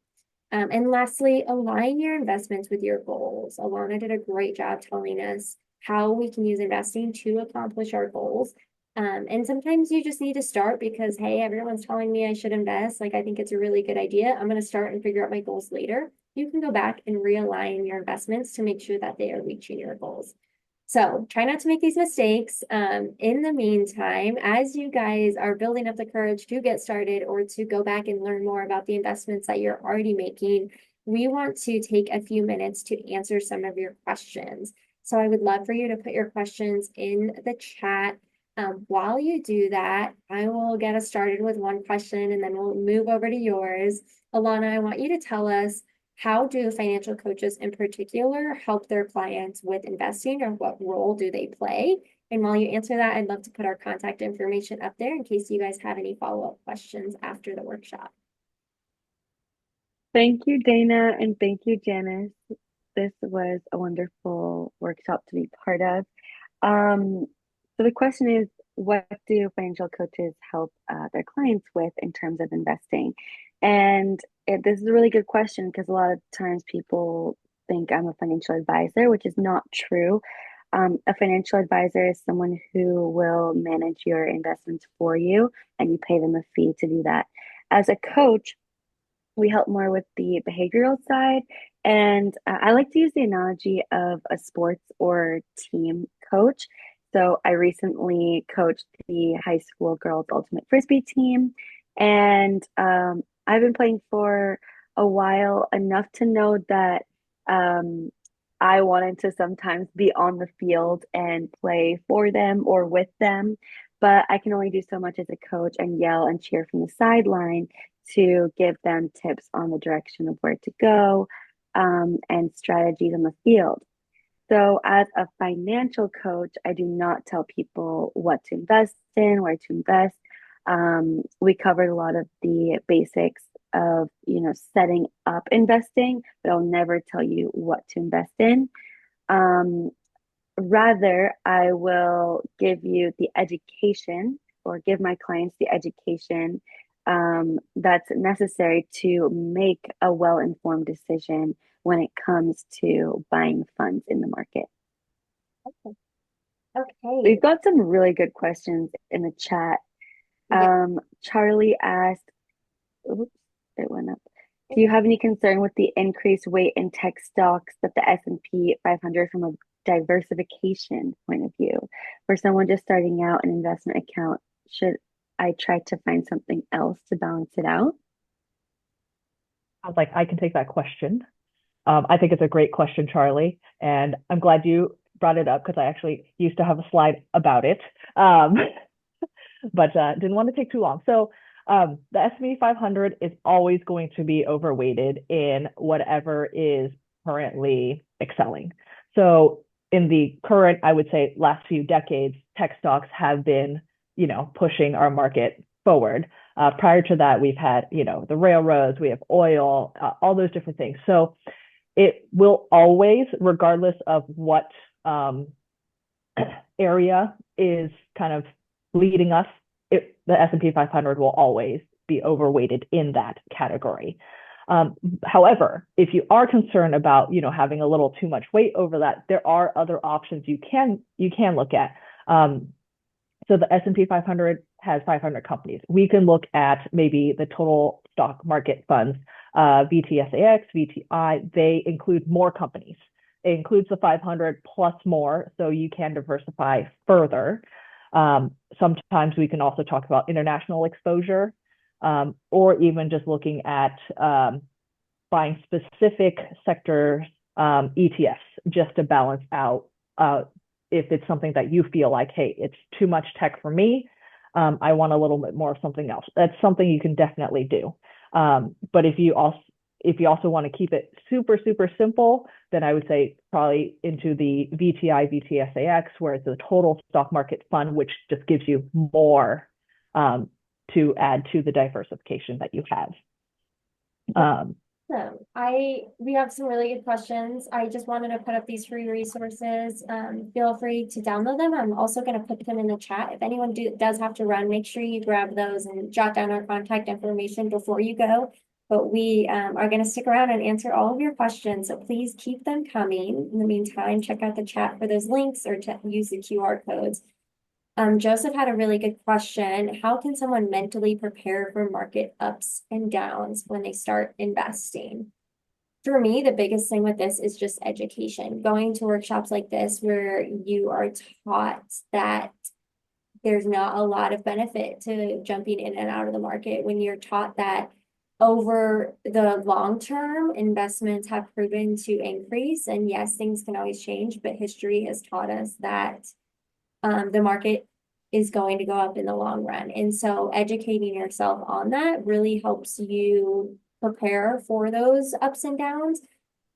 And lastly, align your investments with your goals. Alana did a great job telling us how we can use investing to accomplish our goals. And sometimes you just need to start because, hey, everyone's telling me I should invest. Like, I think it's a really good idea. I'm going to start and figure out my goals later. You can go back and realign your investments to make sure that they are reaching your goals. So try not to make these mistakes. In the meantime, as you guys are building up the courage to get started or to go back and learn more about the investments that you're already making, we want to take a few minutes to answer some of your questions. So I would love for you to put your questions in the chat. While you do that, I will get us started with one question and then we'll move over to yours. Alana, I want you to tell us, how do financial coaches in particular help their clients with investing, or what role do they play? And while you answer that, I'd love to put our contact information up there in case you guys have any follow-up questions after the workshop. Thank you, Dana, and thank you, Janice. This was a wonderful workshop to be part of. So the question is, what do financial coaches help their clients with in terms of investing? And this is a really good question because a lot of times people think I'm a financial advisor, which is not true. A financial advisor is someone who will manage your investments for you, and you pay them a fee to do that. As a coach, we help more with the behavioral side. And I like to use the analogy of a sports or team coach. So I recently coached the high school girls ultimate frisbee team, and I've been playing for a while, enough to know that um, I wanted to sometimes be on the field and play for them or with them, but I can only do so much as a coach and yell and cheer from the sideline to give them tips on the direction of where to go, and strategies on the field. So, as a financial coach, I do not tell people what to invest in, where to invest. We covered a lot of the basics of, setting up investing, but I'll never tell you what to invest in. Um, Rather, I will give you the education, or give my clients the education that's necessary to make a well-informed decision when it comes to buying funds in the market. Okay. We've got some really good questions in the chat. Yeah. Charlie asked, oops, it went up. Do you have any concern with the increased weight in tech stocks that the S&P 500 from a diversification point of view? For someone just starting out an investment account, should I try to find something else to balance it out? I was like, I can take that question. I think it's a great question, Charlie, and I'm glad you brought it up because I actually used to have a slide about it, but didn't want to take too long. So the S&P 500 is always going to be overweighted in whatever is currently excelling. So in the current, I would say, last few decades, tech stocks have been, pushing our market forward. Prior to that, we've had, the railroads, we have oil, all those different things. So it will always, regardless of what area is kind of leading us the S&P 500 will always be overweighted in that category. However, if you are concerned about, having a little too much weight over that, there are other options you can look at. So the S&P 500 has 500 companies. We can look at maybe the total stock market funds, VTSAX, VTI. They include more companies. It includes the 500 plus more, so you can diversify further. Sometimes we can also talk about international exposure, or even just looking at buying specific sector ETFs just to balance out if it's something that you feel like, hey, it's too much tech for me. I want a little bit more of something else. That's something you can definitely do. But if you also want to keep it super, super simple, then I would say probably into the VTI, VTSAX, where it's a total stock market fund, which just gives you more to add to the diversification that you have. So we have some really good questions. I just wanted to put up these free resources. Feel free to download them. I'm also going to put them in the chat. If anyone does have to run, make sure you grab those and jot down our contact information before you go. But we are going to stick around and answer all of your questions. So please keep them coming. In the meantime, check out the chat for those links or to use the QR codes. Joseph had a really good question. How can someone mentally prepare for market ups and downs when they start investing? For me, the biggest thing with this is just education. Going to workshops like this where you are taught that there's not a lot of benefit to jumping in and out of the market, when you're taught that over the long term, investments have proven to increase. And yes, things can always change, but history has taught us that the market is going to go up in the long run. And so educating yourself on that really helps you prepare for those ups and downs,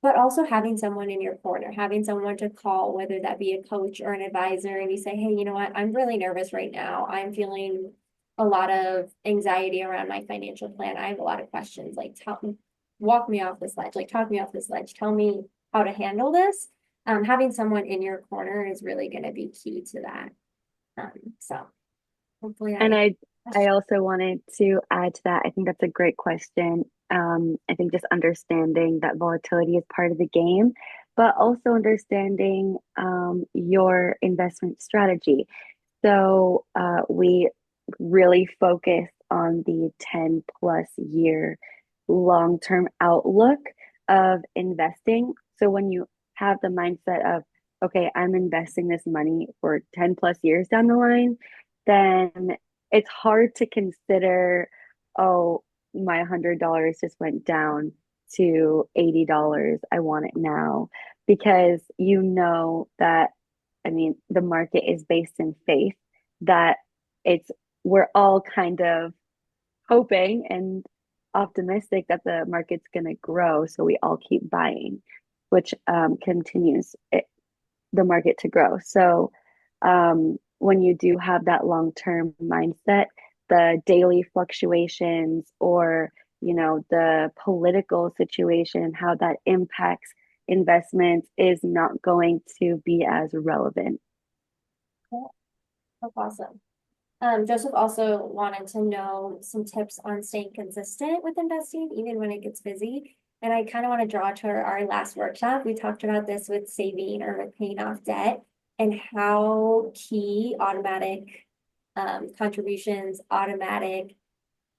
but also having someone in your corner, having someone to call, whether that be a coach or an advisor, and you say, hey, you know what, I'm really nervous right now. I'm feeling a lot of anxiety around my financial plan. I have a lot of questions, like walk me off this ledge, like talk me off this ledge, tell me how to handle this. Having someone in your corner is really going to be key to that. So hopefully And I also wanted to add to that. I think that's a great question. I think just understanding that volatility is part of the game, but also understanding your investment strategy. So we really focus on the 10 plus year long-term outlook of investing. So when you have the mindset of, okay, I'm investing this money for 10 plus years down the line, then it's hard to consider, oh, my $100 just went down to $80. I want it now. Because you know that, I mean, the market is based in faith, that we're all kind of hoping and optimistic that the market's going to grow. So we all keep buying, which continues the market to grow. So when you do have that long-term mindset, the daily fluctuations or, the political situation, how that impacts investments is not going to be as relevant. That's awesome. Joseph also wanted to know some tips on staying consistent with investing, even when it gets busy. And I kind of want to draw to our last workshop. We talked about this with saving or with paying off debt and how key automatic contributions, automatic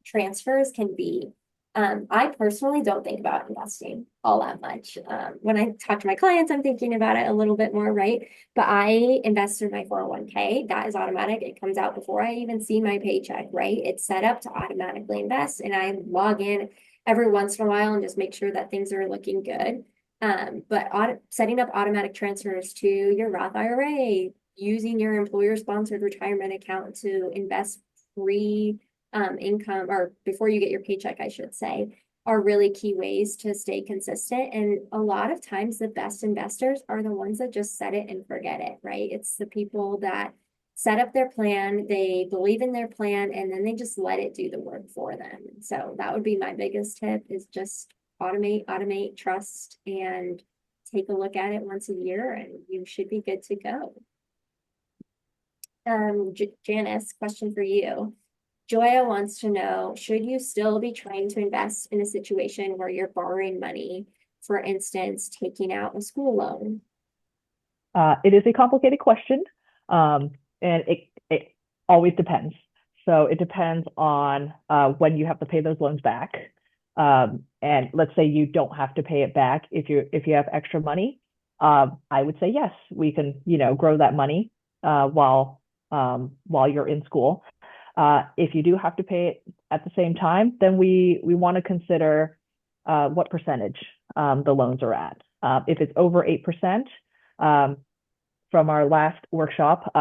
transfers can be. I personally don't think about investing all that much. When I talk to my clients, I'm thinking about it a little bit more, right? But I invest through my 401k. That is automatic. It comes out before I even see my paycheck, right? It's set up to automatically invest, and I log in every once in a while and just make sure that things are looking good. But setting up automatic transfers to your Roth IRA, using your employer-sponsored retirement account to invest free income, or before you get your paycheck, I should say, are really key ways to stay consistent. And a lot of times the best investors are the ones that just set it and forget it, right? It's the people that set up their plan, they believe in their plan, and then they just let it do the work for them. So that would be my biggest tip, is just automate, trust, and take a look at it once a year and you should be good to go. Janice, question for you. Joya wants to know, should you still be trying to invest in a situation where you're borrowing money, for instance, taking out a school loan? It is a complicated question, and it always depends. So it depends on when you have to pay those loans back. And let's say you don't have to pay it back if you have extra money. I would say yes, we can, grow that money while you're in school. If you do have to pay it at the same time, then we want to consider what percentage the loans are at. If it's over 8%, from our last workshop,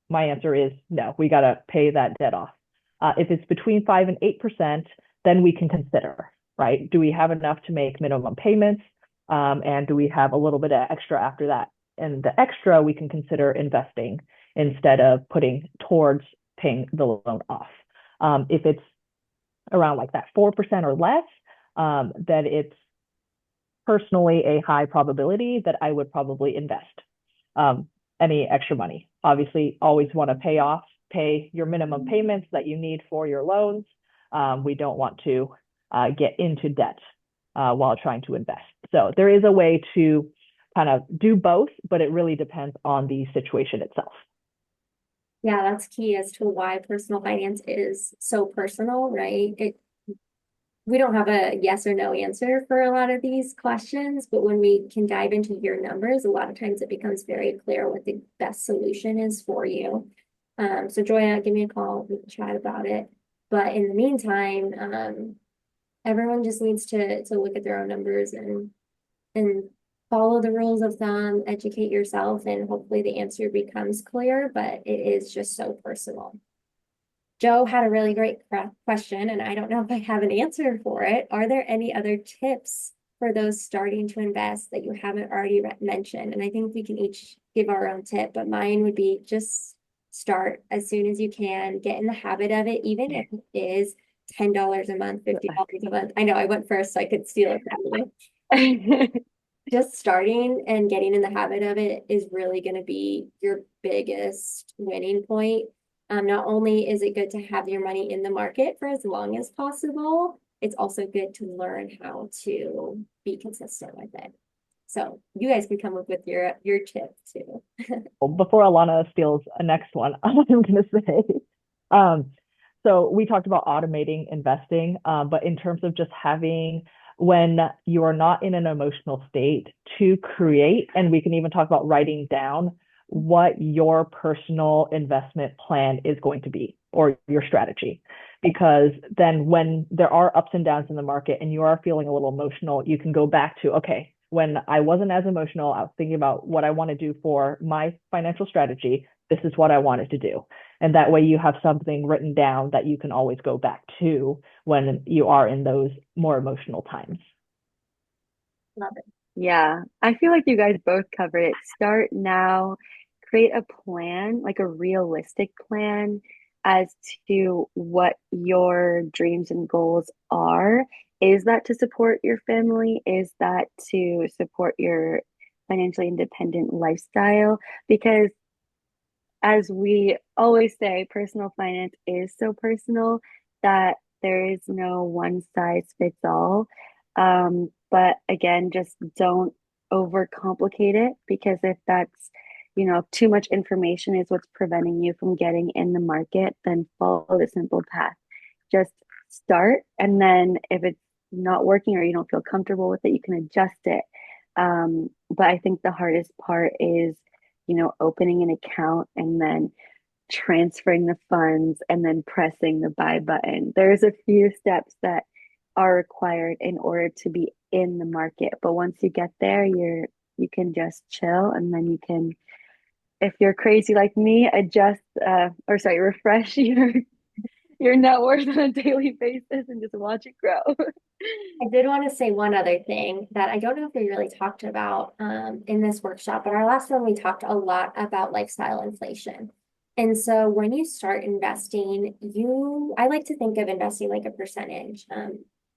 my answer is no, we got to pay that debt off. If it's between 5 and 8%, then we can consider, right? Do we have enough to make minimum payments? And do we have a little bit of extra after that? And the extra we can consider investing instead of putting towards paying the loan off. If it's around like that 4% or less, then it's personally a high probability that I would probably invest any extra money. Obviously, always want to pay your minimum payments that you need for your loans. We don't want to get into debt while trying to invest. So there is a way to kind of do both, but it really depends on the situation itself. Yeah, that's key as to why personal finance is so personal, right? We don't have a yes or no answer for a lot of these questions, but when we can dive into your numbers, a lot of times it becomes very clear what the best solution is for you. So Joya, give me a call, we can chat about it. But in the meantime, everyone just needs to look at their own numbers and follow the rules of thumb, educate yourself, and hopefully the answer becomes clear, but it is just so personal. Joe had a really great question, and I don't know if I have an answer for it. Are there any other tips for those starting to invest that you haven't already mentioned? And I think we can each give our own tip, but mine would be just start as soon as you can, get in the habit of it, even if it is $10 a month, $50 a month. I know I went first, so I could steal it from you. Just starting and getting in the habit of it is really going to be your biggest winning point. Not only is it good to have your money in the market for as long as possible, it's also good to learn how to be consistent with it. So you guys can come up with your tip too. Before Elana steals a next one, I'm going to say, so we talked about automating investing, but in terms of just having when you are not in an emotional state to create, and we can even talk about writing down what your personal investment plan is going to be or your strategy. Because then when there are ups and downs in the market and you are feeling a little emotional, you can go back to, okay, when I wasn't as emotional, I was thinking about what I want to do for my financial strategy. This is what I wanted to do. And that way you have something written down that you can always go back to when you are in those more emotional times. Love it. Yeah, I feel like you guys both covered it. Start now, create a plan, like a realistic plan as to what your dreams and goals are. Is that to support your family? Is that to support your financially independent lifestyle? Because as we always say, personal finance is so personal that there is no one size fits all. But again, just don't overcomplicate it because if that's, too much information is what's preventing you from getting in the market, then follow the simple path. Just start, and then if it's not working or you don't feel comfortable with it, you can adjust it. But I think the hardest part is opening an account and then transferring the funds and then pressing the buy button. There's a few steps that are required in order to be in the market. But once you get there, you can just chill and then you can, if you're crazy like me, refresh your net worth on a daily basis and just watch it grow. I did want to say one other thing that I don't know if we really talked about in this workshop, but our last one we talked a lot about lifestyle inflation. And so when you start investing, I like to think of investing like a percentage.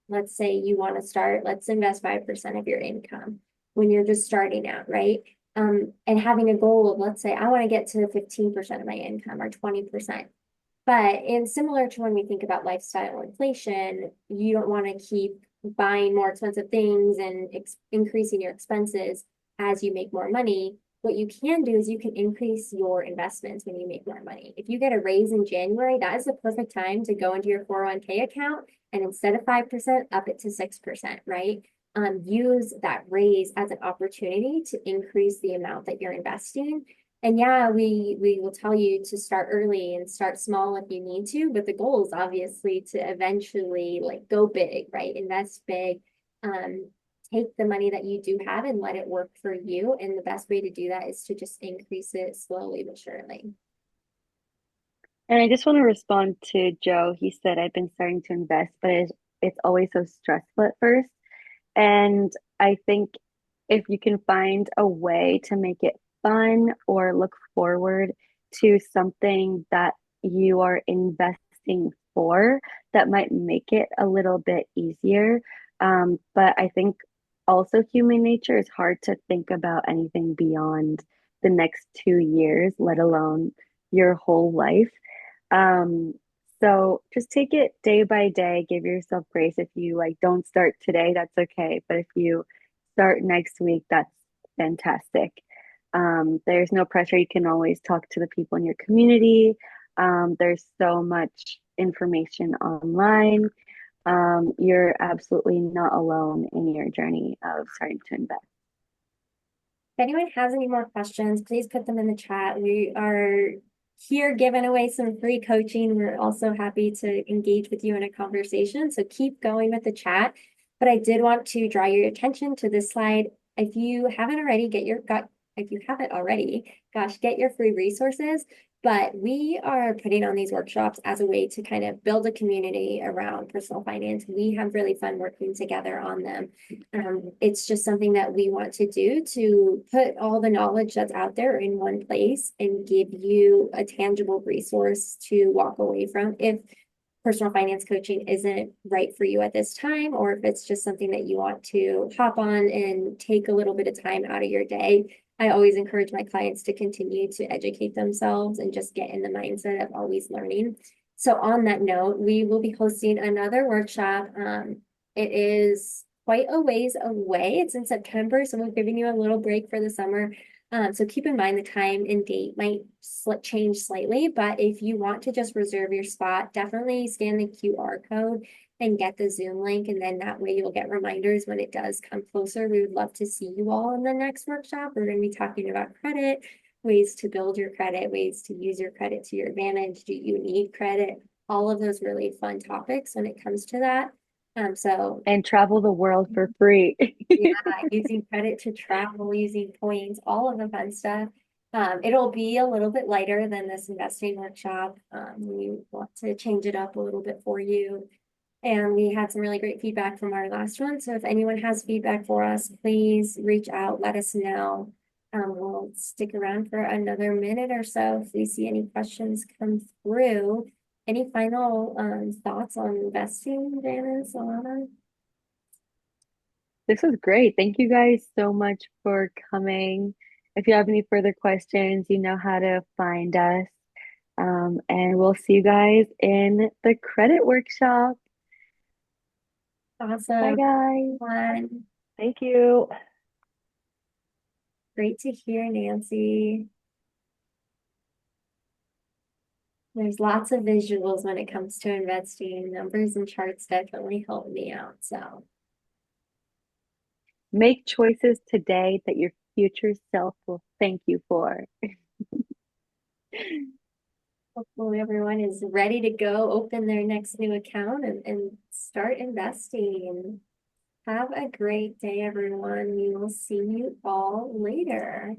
Let's say you want to start, let's invest 5% of your income when you're just starting out, right? And having a goal of, let's say, I want to get to 15% of my income or 20%. But and similar to when we think about lifestyle inflation, you don't want to keep buying more expensive things and increasing your expenses as you make more money. What you can do is you can increase your investments when you make more money. If you get a raise in January, that is the perfect time to go into your 401k account and instead of 5%, up it to 6%, right? Use that raise as an opportunity to increase the amount that you're investing. And yeah, we will tell you to start early and start small if you need to, but the goal is obviously to eventually like go big, right? Invest big. Um, Take the money that you do have and let it work for you. And the best way to do that is to just increase it slowly but surely. And I just want to respond to Joe. He said, I've been starting to invest, but it's always so stressful at first. And I think if you can find a way to make it fun or look forward to something that you are investing for, that might make it a little bit easier. But I think also human nature is hard to think about anything beyond the next 2 years, let alone your whole life. Um, so just take it day by day, give yourself grace. If you like don't start today, that's okay. But if you start next week, that's fantastic. There's no pressure. You can always talk to the people in your community. There's so much information online. You're absolutely not alone in your journey of starting to invest. If anyone has any more questions, please put them in the chat. We are here giving away some free coaching. We're also happy to engage with you in a conversation. So keep going with the chat. But I did want to draw your attention to this slide. If you haven't already, if you haven't already, gosh, get your free resources. But we are putting on these workshops as a way to kind of build a community around personal finance. We have really fun working together on them. It's just something that we want to do to put all the knowledge that's out there in one place and give you a tangible resource to walk away from if personal finance coaching isn't right for you at this time, or if it's just something that you want to hop on and take a little bit of time out of your day. I always encourage my clients to continue to educate themselves and just get in the mindset of always learning. So on that note, we will be hosting another workshop. It is quite a ways away. It's in September, so we're giving you a little break for the summer. So keep in mind the time and date might change slightly, but if you want to just reserve your spot, definitely scan the QR code and get the Zoom link, and then that way you'll get reminders when it does come closer. We would love to see you all in the next workshop. We're going to be talking about credit, ways to build your credit, ways to use your credit to your advantage. Do you need credit? All of those really fun topics when it comes to that. So And travel the world for free. yeah, using credit to travel, using points, all of the fun stuff. It'll be a little bit lighter than this investing workshop. We want to change it up a little bit for you. And we had some really great feedback from our last one. So if anyone has feedback for us, please reach out, let us know. We'll stick around for another minute or so if we see any questions come through. Any final thoughts on investing, Janice, Elana? This was great. Thank you guys so much for coming. If you have any further questions, you know how to find us. And we'll see you guys in the credit workshop. Bye, Awesome. guys. One. Thank you. Great to hear, Nancy. There's lots of visuals when it comes to investing. Numbers and charts definitely help me out. So Make choices today that your future self will thank you for. hopefully everyone is ready to go open their next new account and start investing. Have a great day, everyone. We will see you all later.